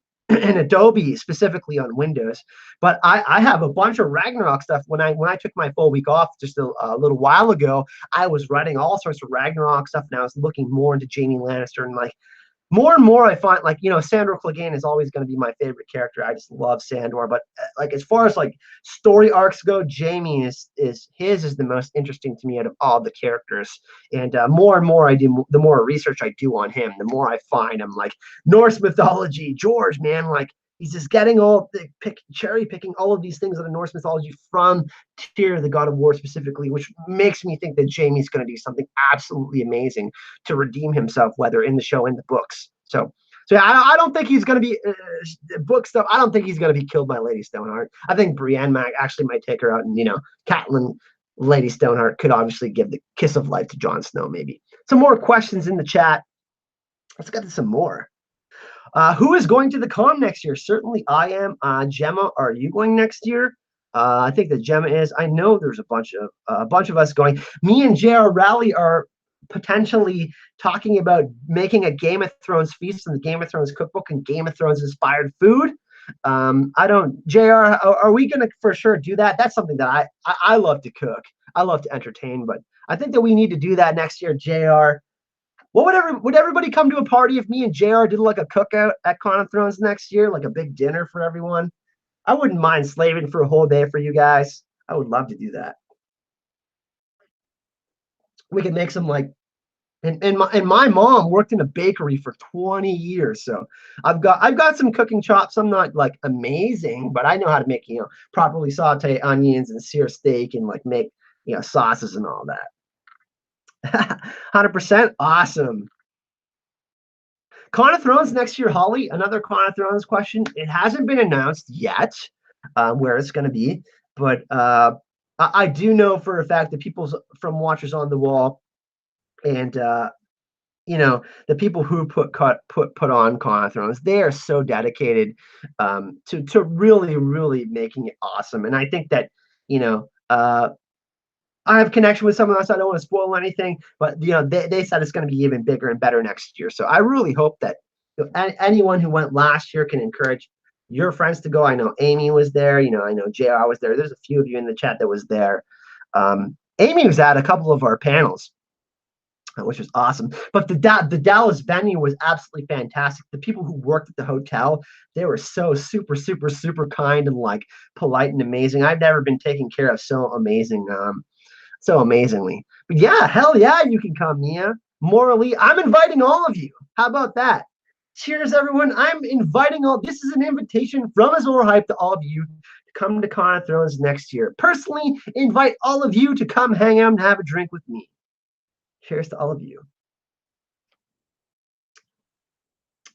Adobe specifically on Windows. But I have a bunch of Ragnarok stuff. When I took my full week off just a little while ago, I was writing all sorts of Ragnarok stuff, and I was looking more into Jaime Lannister, and like more and more I find Sandor Clegane is always going to be my favorite character. I just love Sandor, but like as far as like story arcs go, Jaime is the most interesting to me out of all the characters. And more and more I do, the more research I do on him, the more I find I'm like Norse mythology, George, man, like he's just getting cherry picking all of these things out of Norse mythology from Tyr, the god of war specifically, which makes me think that Jaime's going to do something absolutely amazing to redeem himself, whether in the show, in the books. So yeah, I don't think he's going to be book stuff. I don't think he's going to be killed by Lady Stoneheart. I think Brienne actually might take her out, and Catelyn, Lady Stoneheart could obviously give the kiss of life to Jon Snow. Maybe some more questions in the chat. Let's get to some more. Who is going to the con next year? Certainly I am. Gemma, are you going next year? I think that Gemma is. I know there's a bunch of us going. Me and J.R. Rowley are potentially talking about making a Game of Thrones feast and the Game of Thrones cookbook and Game of Thrones inspired food. I don't, Jr. Are we gonna for sure do that? That's something that I love to cook. I love to entertain, but I think that we need to do that next year, Jr. Would everybody come to a party if me and Jr. did like a cookout at Con of Thrones next year, like a big dinner for everyone? I wouldn't mind slaving for a whole day for you guys. I would love to do that. We could make some like and my mom worked in a bakery for 20 years, so I've got some cooking chops. I'm not like amazing, but I know how to make properly saute onions and sear steak and like make sauces and all that. 100% awesome. Con of Thrones next year, Holly. Another Con of Thrones question. It hasn't been announced yet where it's going to be, but I do know for a fact that people from Watchers on the Wall and the people who put on Con of Thrones, they are so dedicated to really really making it awesome. And I think that you know I have a connection with someone else. I don't want to spoil anything, but they said it's going to be even bigger and better next year. So I really hope that anyone who went last year can encourage your friends to go. I know Amy was there. I know JR was there. There's a few of you in the chat that was there. Amy was at a couple of our panels, which was awesome. But the Dallas venue was absolutely fantastic. The people who worked at the hotel, they were so super, super, super kind and like polite and amazing. I've never been taken care of so amazingly. But yeah, hell yeah, you can come, Mia. Morally, I'm inviting all of you. How about that? Cheers, everyone. I'm inviting all. This is an invitation from Azor Hype to all of you to come to Con of Thrones next year. Personally, invite all of you to come hang out and have a drink with me. Cheers to all of you.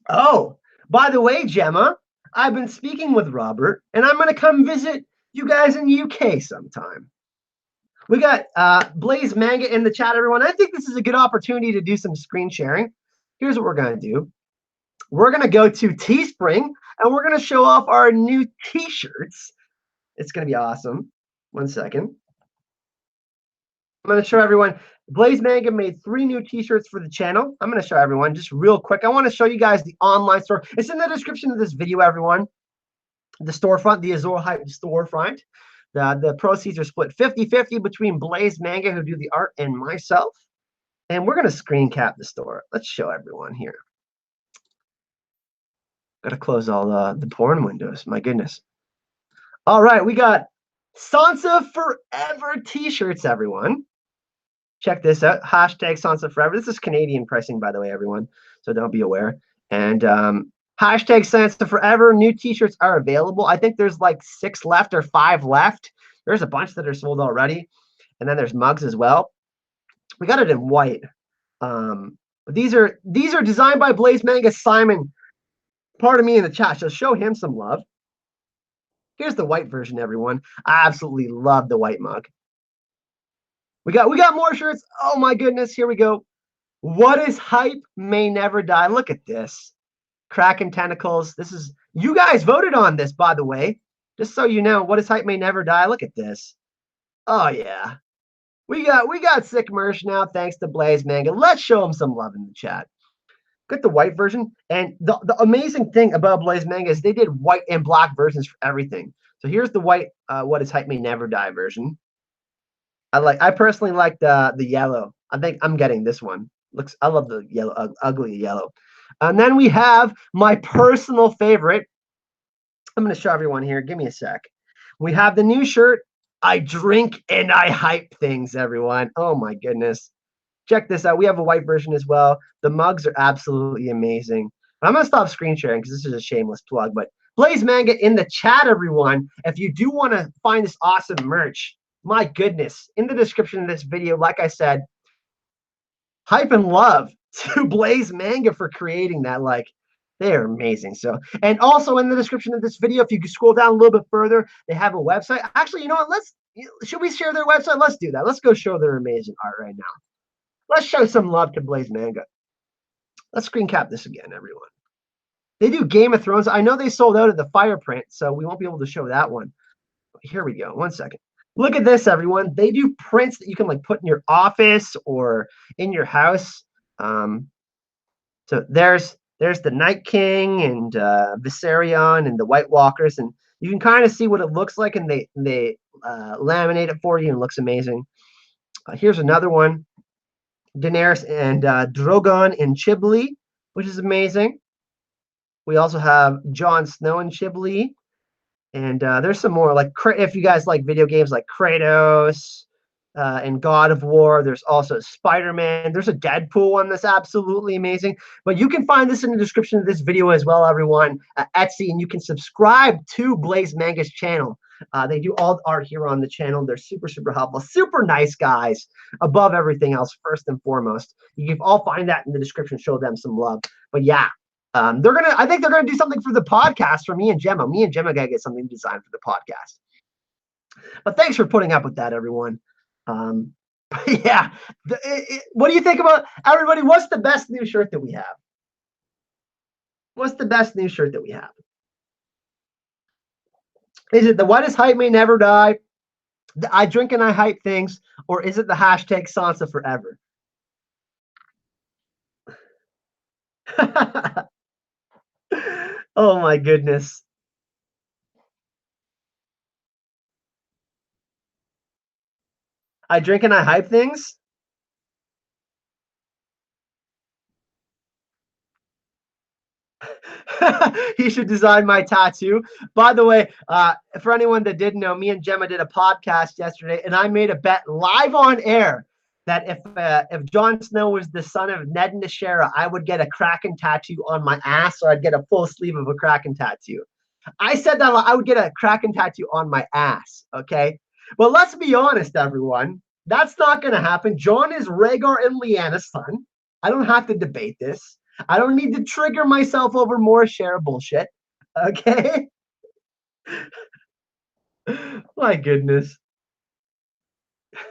Oh, by the way, Gemma, I've been speaking with Robert, and I'm going to come visit you guys in UK sometime. We got Blaze Manga in the chat, everyone. I think this is a good opportunity to do some screen sharing. Here's what we're going to do. We're going to go to Teespring, and we're going to show off our new T-shirts. It's going to be awesome. 1 second. I'm going to show everyone. Blaze Manga made 3 new T-shirts for the channel. I'm going to show everyone just real quick. I want to show you guys the online store. It's in the description of this video, everyone. The storefront, the Azor Hype storefront. The proceeds are split 50-50 between Blaze Manga, who do the art, and myself. And we're going to screen cap the store. Let's show everyone here. Got to close all the porn windows. My goodness. All right, we got Sansa Forever T-shirts, everyone. Check this out. Hashtag Sansa Forever. This is Canadian pricing, by the way, everyone. So don't be aware. And hashtag Sansa Forever. New T-shirts are available. I think there's like 6 left or 5 left. There's a bunch that are sold already. And then there's mugs as well. We got it in white. These are designed by Blaze Manga Simon. Pardon me in the chat. So show him some love. Here's the white version, everyone. I absolutely love the white mug. We got more shirts. Oh my goodness, here we go. What is hype may never die. Look at this. Kraken tentacles. This is, you guys voted on this, by the way. Just so you know, what is hype may never die. Look at this. Oh yeah. We got sick merch now, thanks to Blaze Manga. Let's show them some love in the chat. Get the white version. And the amazing thing about Blaze Manga is they did white and black versions for everything. So here's the white what is hype may never die version. I personally like the yellow. I think I'm getting this one. I love the yellow, ugly yellow. And then we have my personal favorite. I'm going to show everyone here. Give me a sec. We have the new shirt. I drink and I hype things, everyone. Oh my goodness. Check this out. We have a white version as well. The mugs are absolutely amazing. I'm going to stop screen sharing because this is a shameless plug. But Blaze Manga in the chat, everyone. If you do want to find this awesome merch, my goodness, in the description of this video, like I said, hype and love to Blaze Manga for creating that. Like, they are amazing. So, and also in the description of this video, if you can scroll down a little bit further, they have a website. Actually, you know what? Should we share their website? Let's do that. Let's go show their amazing art right now. Let's show some love to Blaze Manga. Let's screen cap this again, everyone. They do Game of Thrones. I know they sold out of the fire print, so we won't be able to show that one. here we go. One second. Look at this, everyone. They do prints that you can like put in your office or in your house. Um, so there's the Night King and Viserion and the White Walkers, and you can kind of see what it looks like, and they laminate it for you, and it looks amazing. Here's another one, Daenerys and Drogon in Chibli, which is amazing. We also have Jon Snow in Chibli, and there's some more like if you guys like video games like Kratos and God of War. There's also Spider-Man. There's a Deadpool one that's absolutely amazing. But you can find this in the description of this video as well, everyone, at Etsy, and you can subscribe to Blaze Manga's channel. They do all the art here on the channel. They're super, super helpful, super nice guys. Above everything else, first and foremost, you can all find that in the description. Show them some love. But yeah, I think they're gonna do something for the podcast for me and Gemma. Me and Gemma gotta get something designed for the podcast. But thanks for putting up with that, everyone. Yeah, what do you think about everybody? What's the best new shirt that we have? What's the best new shirt that we have? Is it the "What is hype may never die"? The "I drink and I hype things," or is it the hashtag Sansa forever? Oh my goodness. I drink and I hype things. He should design my tattoo. By the way, for anyone that didn't know, me and Gemma did a podcast yesterday, and I made a bet live on air that if Jon Snow was the son of Ned and Nashara, I would get a Kraken tattoo on my ass, or I'd get a full sleeve of a Kraken tattoo. I said that I would get a Kraken tattoo on my ass. Okay, but let's be honest, everyone. That's not going to happen. Jon is Rhaegar and Lyanna's son. I don't have to debate this. I don't need to trigger myself over more share bullshit. Okay? My goodness.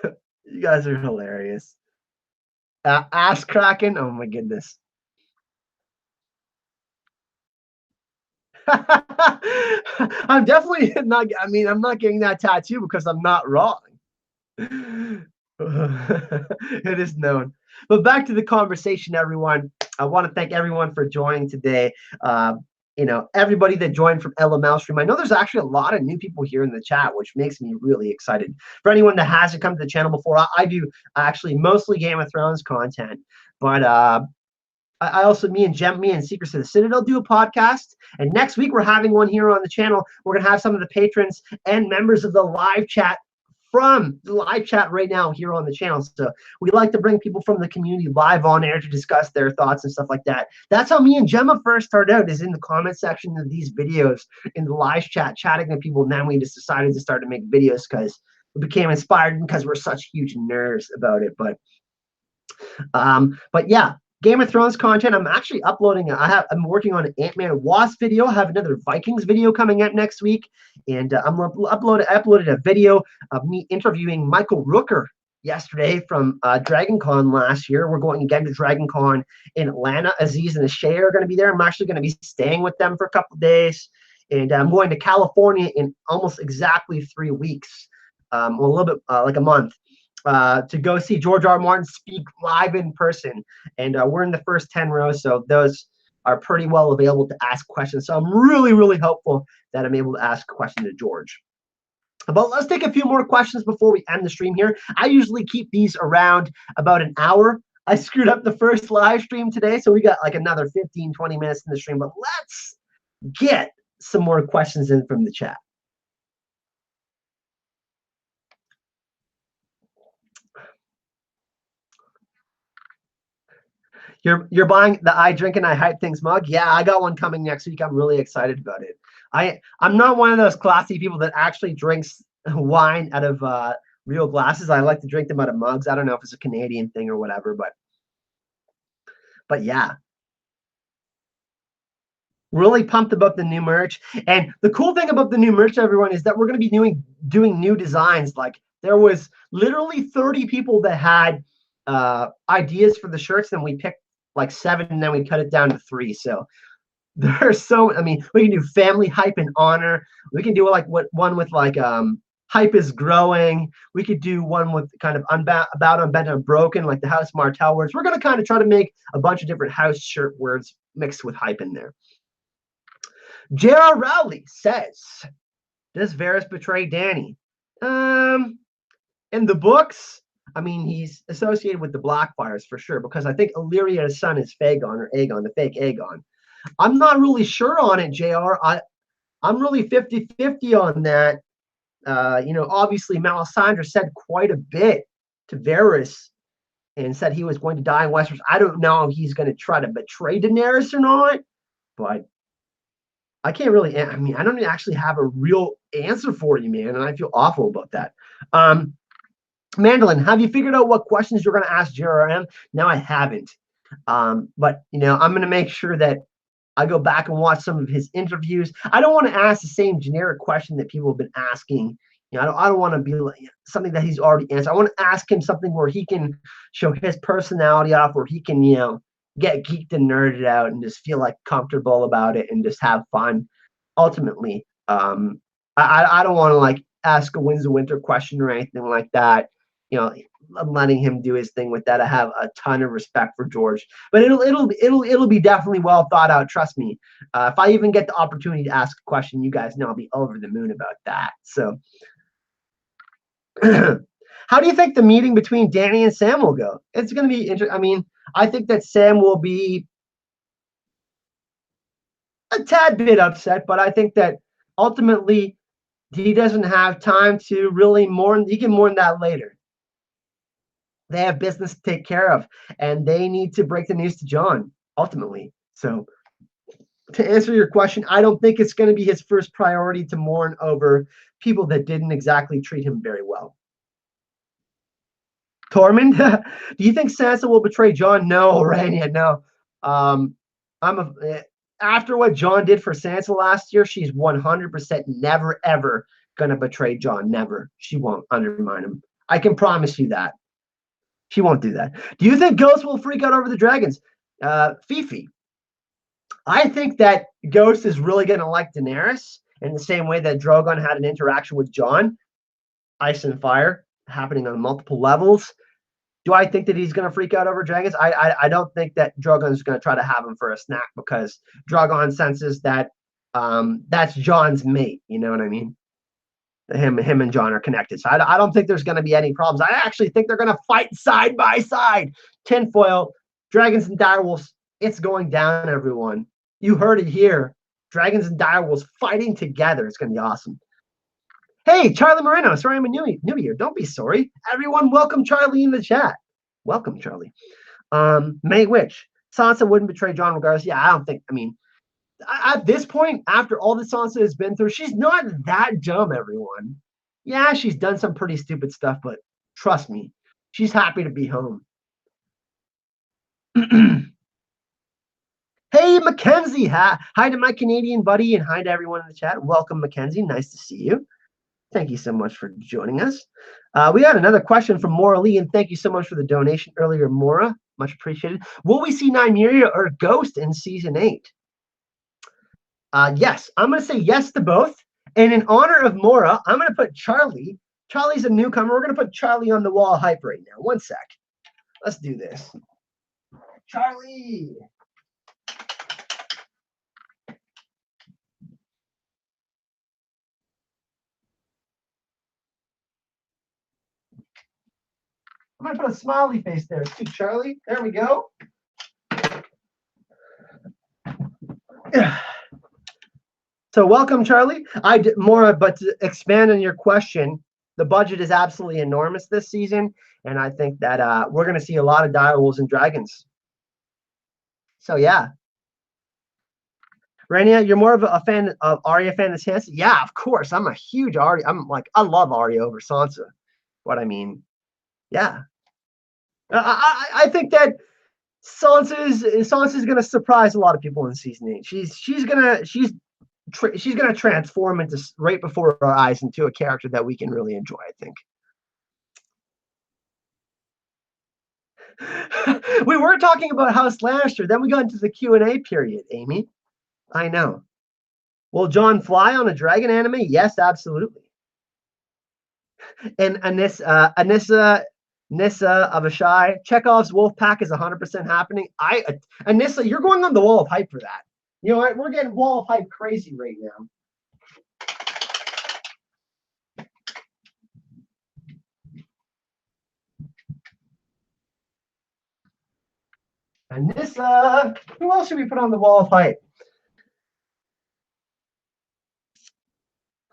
You guys are hilarious. Ass cracking. Oh my goodness. I'm definitely not, I mean, I'm not getting that tattoo because I'm not wrong. It is known. But back to the conversation, everyone. I want to thank everyone for joining today. Everybody that joined from LML stream. I know there's actually a lot of new people here in the chat, which makes me really excited. For anyone that hasn't come to the channel before, I do actually mostly Game of Thrones content, but I also, me and Secrets of the Citadel do a podcast, and next week we're having one here on the channel. We're gonna have some of the patrons and members of the live chat from the live chat right now here on the channel. So we like to bring people from the community live on air to discuss their thoughts and stuff like that. That's how me and Gemma first started out, is in the comment section of these videos in the live chat, chatting with people. And then we just decided to start to make videos because we became inspired because we're such huge nerds about it. But yeah, Game of Thrones content. I'm actually uploading. I'm working on an Ant-Man and Wasp video. I have another Vikings video coming up next week, and I uploaded a video of me interviewing Michael Rooker yesterday from Dragon Con last year. We're going again to Dragon Con in Atlanta. Aziz and Ashay are going to be there. I'm actually going to be staying with them for a couple of days, and I'm going to California in almost exactly 3 weeks, a little bit like a month. To go see George R. Martin speak live in person. And we're in the first 10 rows, so those are pretty well available to ask questions. So I'm really, really hopeful that I'm able to ask a question to George. But let's take a few more questions before we end the stream here. I usually keep these around about an hour. I screwed up the first live stream today, so we got like another 15, 20 minutes in the stream. But let's get some more questions in from the chat. You're buying the "I drink and I hype things" mug? Yeah, I got one coming next week. I'm really excited about it. I'm not one of those classy people that actually drinks wine out of real glasses. I like to drink them out of mugs. I don't know if it's a Canadian thing or whatever, but yeah. Really pumped about the new merch. And the cool thing about the new merch, everyone, is that we're going to be doing new designs. Like, there was literally 30 people that had ideas for the shirts, and we picked like 7, and then we cut it down to 3. So there's we can do family hype and honor. We can do like one with like hype is growing. We could do one with kind of about unbent unbroken, like the House Martell words. We're going to kind of try to make a bunch of different house shirt words mixed with hype in there. J.R. Rowley says, does Varys betray Dany? In the books, I mean, he's associated with the Blackfires for sure, because I think Illyria's son is Fagon or Aegon, the fake Aegon. I'm not really sure on it, JR. I'm really 50-50 on that. Obviously Melisandre said quite a bit to Varys and said he was going to die in Westeros. I don't know if he's going to try to betray Daenerys or not, but I can't really, I mean, I don't actually have a real answer for you, man, and I feel awful about that. Mandolin, have you figured out what questions you're going to ask JRM? No, I haven't. But, I'm going to make sure that I go back and watch some of his interviews. I don't want to ask the same generic question that people have been asking. I don't want to be like something that he's already answered. I want to ask him something where he can show his personality off, where he can, get geeked and nerded out and just feel like comfortable about it and just have fun. Ultimately, I don't want to like ask a Winds of Winter question or anything like that. I'm letting him do his thing with that. I have a ton of respect for George, but it'll be definitely well thought out. Trust me. If I even get the opportunity to ask a question, you guys know I'll be over the moon about that. So, how do you think the meeting between Dany and Sam will go? It's going to be interesting. I mean, I think that Sam will be a tad bit upset, but I think that ultimately he doesn't have time to really mourn. He can mourn that later. They have business to take care of, and they need to break the news to Jon ultimately. So to answer your question, I don't think it's going to be his first priority to mourn over people that didn't exactly treat him very well. Tormund, do you think Sansa will betray Jon? No, Rania, no. After what Jon did for Sansa last year, she's 100% never ever gonna betray Jon. Never. She won't undermine him. I can promise you that. She won't do that. Do you think Ghost will freak out over the dragons? Fifi, I think that Ghost is really gonna like Daenerys in the same way that Drogon had an interaction with Jon. Ice and fire happening on multiple levels. Do I think that he's going to freak out over dragons? I don't think that Drogon's going to try to have him for a snack, because Drogon senses that that's Jon's mate. You know what I mean? Him and Jon are connected. So I don't think there's going to be any problems. I actually think they're going to fight side by side. Tinfoil, dragons and direwolves. It's going down, everyone. You heard it here. Dragons and direwolves fighting together. It's going to be awesome. Hey, Charlie Moreno. Sorry I'm a newbie here. Don't be sorry. Everyone, welcome Charlie in the chat. Welcome, Charlie. May Witch. Sansa wouldn't betray Jon regardless. Yeah, I don't think. I mean, at this point, after all that Sansa has been through, she's not that dumb, everyone. Yeah, she's done some pretty stupid stuff, but trust me, she's happy to be home. Hey, Mackenzie. Hi to my Canadian buddy, and hi to everyone in the chat. Welcome, Mackenzie. Nice to see you. Thank you so much for joining us. We got another question from Maura Lee, and thank you so much for the donation earlier, Maura. Much appreciated. Will we see Nymeria or Ghost in season 8? Yes, I'm going to say yes to both. And in honor of Maura, I'm going to put Charlie. Charlie's a newcomer. We're going to put Charlie on the wall hype right now. One sec. Let's do this. Charlie. I'm going to put a smiley face there too, Charlie. There we go. So welcome, Charlie. Maura, but to expand on your question, the budget is absolutely enormous this season, and I think that we're going to see a lot of direwolves and dragons. So yeah. Rania, you're more of a fan of Arya fan than Sansa? Yeah, of course. I'm a huge Arya. I love Arya over Sansa. What I mean, yeah. I think that Sansa's gonna surprise a lot of people in season 8. She's gonna transform into right before our eyes into a character that we can really enjoy, I think. We were talking about House Lannister, then we got into the Q&A period, Amy. I know. Will Jon fly on a dragon anime? Yes, absolutely. And Nissa of Ashai, Chekhov's Wolf Pack is 100% happening. Anissa, you're going on the wall of hype for that. You know what? We're getting wall of hype crazy right now. Anissa, who else should we put on the wall of hype?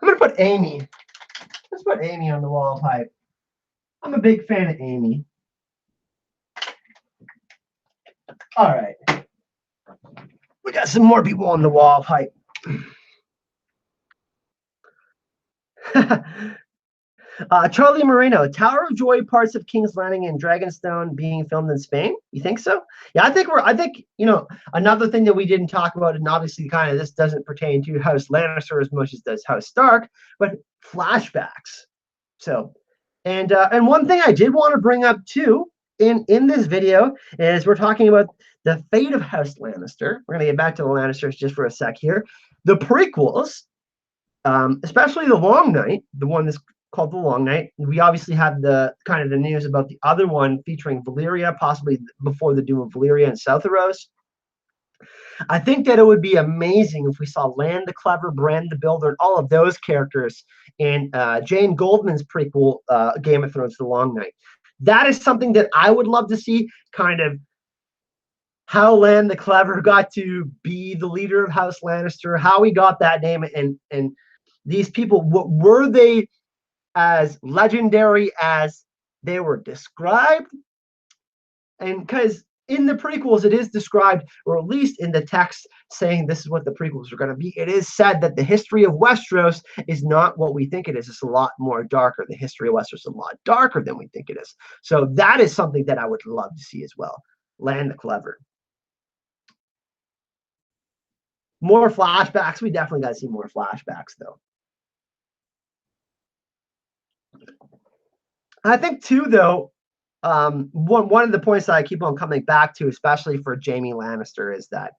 I'm gonna put Amy. Let's put Amy on the wall of hype. I'm a big fan of Amy. All right. We got some more people on the wall of hype. Charlie Moreno, Tower of Joy, parts of King's Landing and Dragonstone being filmed in Spain. You think so? Yeah, I think another thing that we didn't talk about, and obviously kind of this doesn't pertain to House Lannister as much as does House Stark, but flashbacks. So, and one thing I did want to bring up too in this video is we're talking about the fate of House Lannister. We're gonna get back to the Lannisters just for a sec here. The prequels, especially the Long Night, the one that's called The Long Night. We obviously had the kind of the news about the other one featuring Valyria, possibly before the doom of Valyria and Southaros. I think that it would be amazing if we saw Lan the Clever, Bran the Builder, and all of those characters in Jane Goldman's prequel, Game of Thrones, The Long Night. That is something that I would love to see, kind of how Lan the Clever got to be the leader of House Lannister, how he got that name, and these people, were they as legendary as they were described? And because in the prequels, it is described, or at least in the text saying this is what the prequels are going to be, it is said that the history of Westeros is not what we think it is. It's a lot more darker. The history of Westeros is a lot darker than we think it is. So that is something that I would love to see as well. Lan the Clever. More flashbacks. We definitely got to see more flashbacks, though. I think too, though, one of the points that I keep on coming back to, especially for Jaime Lannister, is that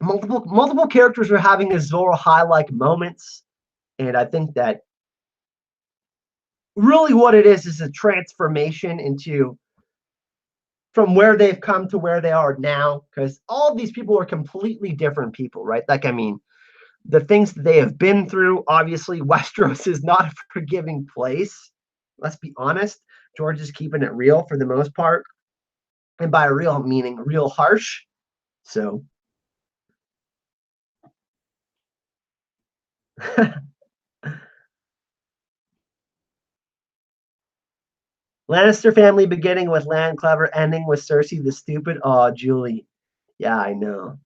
multiple characters are having Azor Ahai-like moments, and I think that really what it is a transformation into from where they've come to where they are now, because all of these people are completely different people, right? Like, I mean, the things that they have been through, obviously, Westeros is not a forgiving place. Let's be honest. George is keeping it real for the most part. And by real, meaning real harsh. So. Lannister family beginning with Lan Clever, ending with Cersei the Stupid. Oh, Julie. Yeah, I know.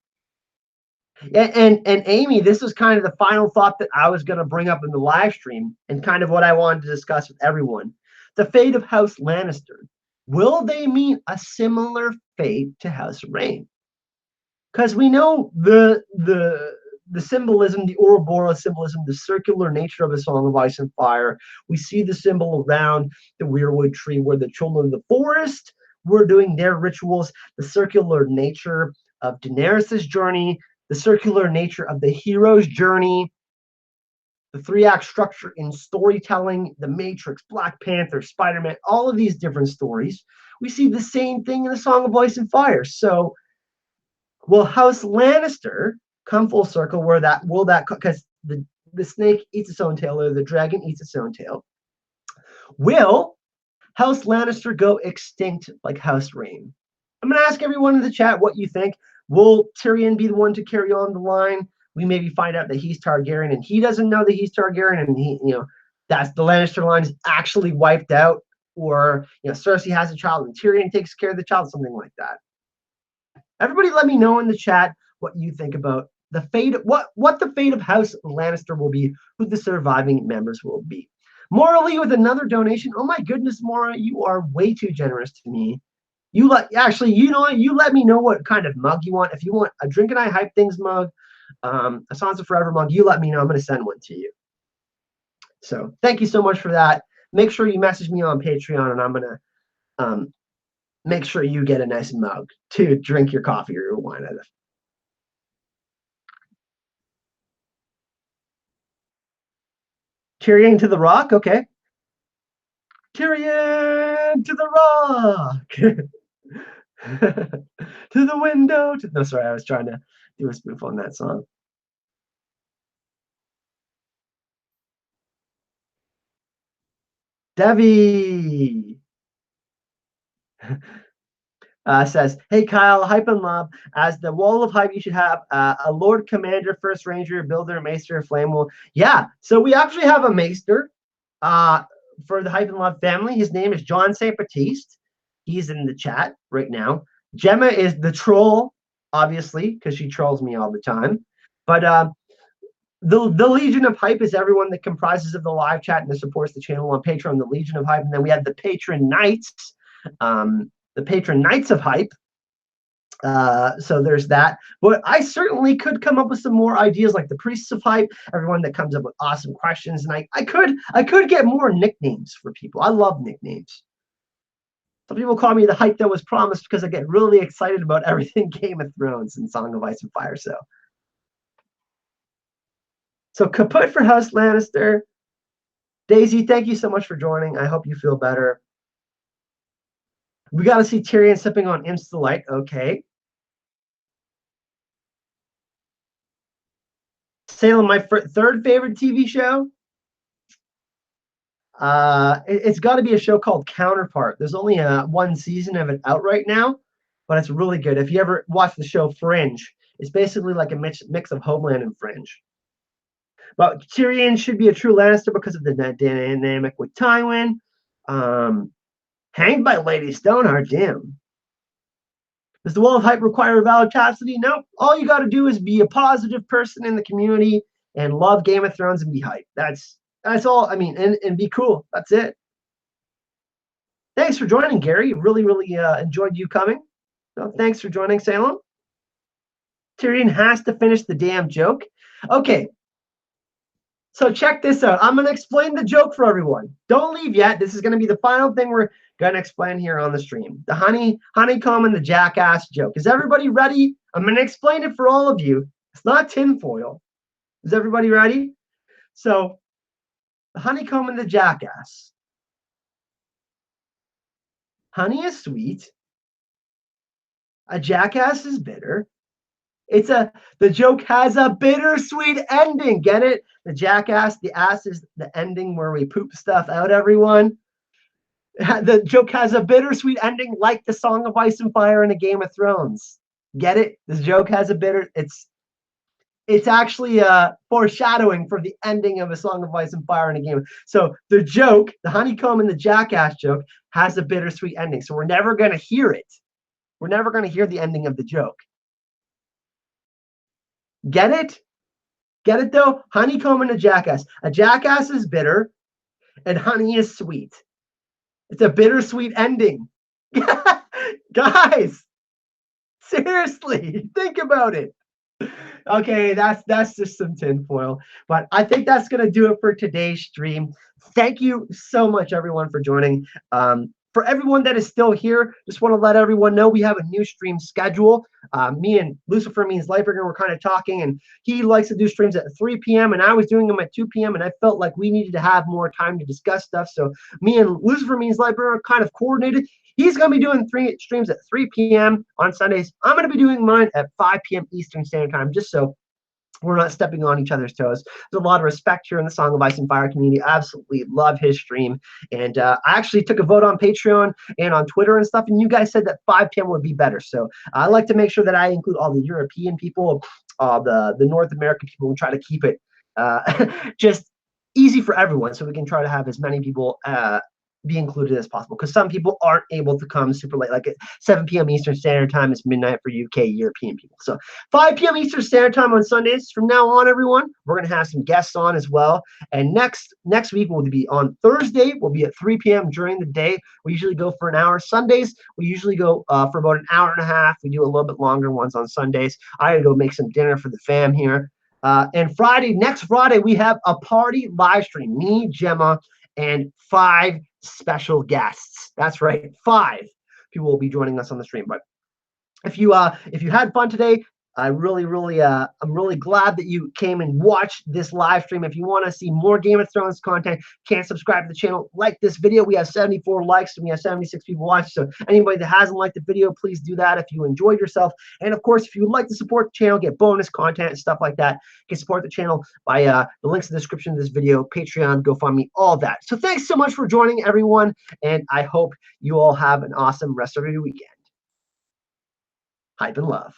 And Amy, this was kind of the final thought that I was going to bring up in the live stream, and kind of what I wanted to discuss with everyone. The fate of House Lannister. Will they meet a similar fate to House Rain? Because we know the symbolism, the Ouroboros symbolism, the circular nature of a Song of Ice and Fire. We see the symbol around the weirwood tree where the children of the forest were doing their rituals, the circular nature of Daenerys' journey, the circular nature of the hero's journey, the 3-act structure in storytelling, The Matrix, Black Panther, Spider-Man, all of these different stories. We see the same thing in the Song of Ice and Fire. So will House Lannister come full circle where that will that, because the snake eats its own tail, or the dragon eats its own tail. Will House Lannister go extinct like House Rain? I'm going to ask everyone in the chat what you think. Will Tyrion be the one to carry on the line? We maybe find out that he's Targaryen and he doesn't know that he's Targaryen, and he, that's the Lannister line is actually wiped out, or Cersei has a child and Tyrion takes care of the child, something like that. Everybody let me know in the chat what you think about the fate, what the fate of House Lannister will be, who the surviving members will be. Morally with another donation. Oh my goodness, Mora, you are way too generous to me. You let me know what kind of mug you want. If you want a Drink and I Hype Things mug, a Sansa Forever mug, you let me know. I'm going to send one to you. So thank you so much for that. Make sure you message me on Patreon, and I'm going to make sure you get a nice mug to drink your coffee or your wine out of. Tyrion to the Rock, okay. Tyrion to the rock. To the window. No, sorry, I was trying to do a spoof on that song. Devi says, "Hey Kyle, hype and love. As the wall of hype, you should have a Lord Commander, First Ranger, Builder, Maester, Flame Wall. Yeah, so we actually have a Maester uh, for the hype and love family. His name is John Saint Baptiste. He's in the chat right now. Gemma is the troll, obviously, because she trolls me all the time. But the Legion of Hype is everyone that comprises of the live chat and that supports the channel on Patreon, the Legion of Hype. And then we have the Patron Knights, the Patron Knights of Hype. So there's that. But I certainly could come up with some more ideas like the Priests of Hype, everyone that comes up with awesome questions. And I could get more nicknames for people. I love nicknames. Some people call me the hype that was promised because I get really excited about everything Game of Thrones and Song of Ice and Fire. So kaput for House Lannister. Daisy, thank you so much for joining. I hope you feel better. We got to see Tyrion sipping on Insta-Light. Okay. Salem, my third favorite TV show. It's got to be a show called Counterpart. There's only one season of it out right now, but it's really good. If you ever watch the show Fringe, it's basically like a mix of Homeland and Fringe. But Tyrion should be a true Lannister because of the dynamic with Tywin. Hanged by Lady Stoneheart, damn. Does the Wall of Hype require a valid chastity? No. All you got to do is be a positive person in the community and love Game of Thrones and be hype. That's all. I mean, and be cool. That's it. Thanks for joining, Gary. Really, really enjoyed you coming. So thanks for joining, Salem. Tyrion has to finish the damn joke. Okay. So check this out. I'm going to explain the joke for everyone. Don't leave yet. This is going to be the final thing we're going to explain here on the stream. The honeycomb and the jackass joke. Is everybody ready? I'm going to explain it for all of you. It's not tinfoil. Is everybody ready? So the honeycomb and the jackass. Honey is sweet. A jackass is bitter. The joke has a bittersweet ending. Get it? The jackass, the ass is the ending where we poop stuff out, everyone. The joke has a bittersweet ending like the Song of Ice and Fire in a Game of Thrones. Get it? This joke has a it's actually foreshadowing for the ending of a Song of Ice and Fire in a game. So the joke, the honeycomb and the jackass joke, has a bittersweet ending. So we're never going to hear it. We're never going to hear the ending of the joke. Get it? Get it though? Honeycomb and a jackass. A jackass is bitter and honey is sweet. It's a bittersweet ending. Guys, seriously, think about it. Okay, that's just some tinfoil. But I think that's going to do it for today's stream. Thank you so much, everyone, for joining. For everyone that is still here, just want to let everyone know we have a new stream schedule. Me and Lucifer Means Lightbringer were kind of talking, and he likes to do streams at 3 p.m., and I was doing them at 2 p.m., and I felt like we needed to have more time to discuss stuff. So me and Lucifer Means Lightbringer kind of coordinated. He's going to be doing 3 streams at 3 p.m. on Sundays. I'm going to be doing mine at 5 p.m. Eastern Standard Time, just so we're not stepping on each other's toes. There's a lot of respect here in the Song of Ice and Fire community. I absolutely love his stream. And I actually took a vote on Patreon and on Twitter and stuff, and you guys said that 5 p.m. would be better. So I like to make sure that I include all the European people, the North American people, and try to keep it just easy for everyone so we can try to have as many people be included as possible, because some people aren't able to come super late, like at 7 p.m. Eastern Standard Time is midnight for UK European people. So 5 p.m. Eastern Standard Time on Sundays. From now on, everyone, we're going to have some guests on as well. And next week will be on Thursday. We'll be at 3 p.m. during the day. We usually go for an hour. Sundays, we usually go for about an hour and a half. We do a little bit longer ones on Sundays. I gotta go make some dinner for the fam here. And next Friday, we have a party live stream. Me, Gemma, and 5 special guests. That's right, 5 people will be joining us on the stream. But if you had fun today, I'm really glad that you came and watched this live stream. If you want to see more Game of Thrones content, can't subscribe to the channel, like this video. We have 74 likes and we have 76 people watching. So anybody that hasn't liked the video, please do that if you enjoyed yourself. And of course, if you would like to support the channel, get bonus content and stuff like that, you can support the channel by the links in the description of this video, Patreon, GoFundMe, all that. So thanks so much for joining, everyone. And I hope you all have an awesome rest of your weekend. Hype and love.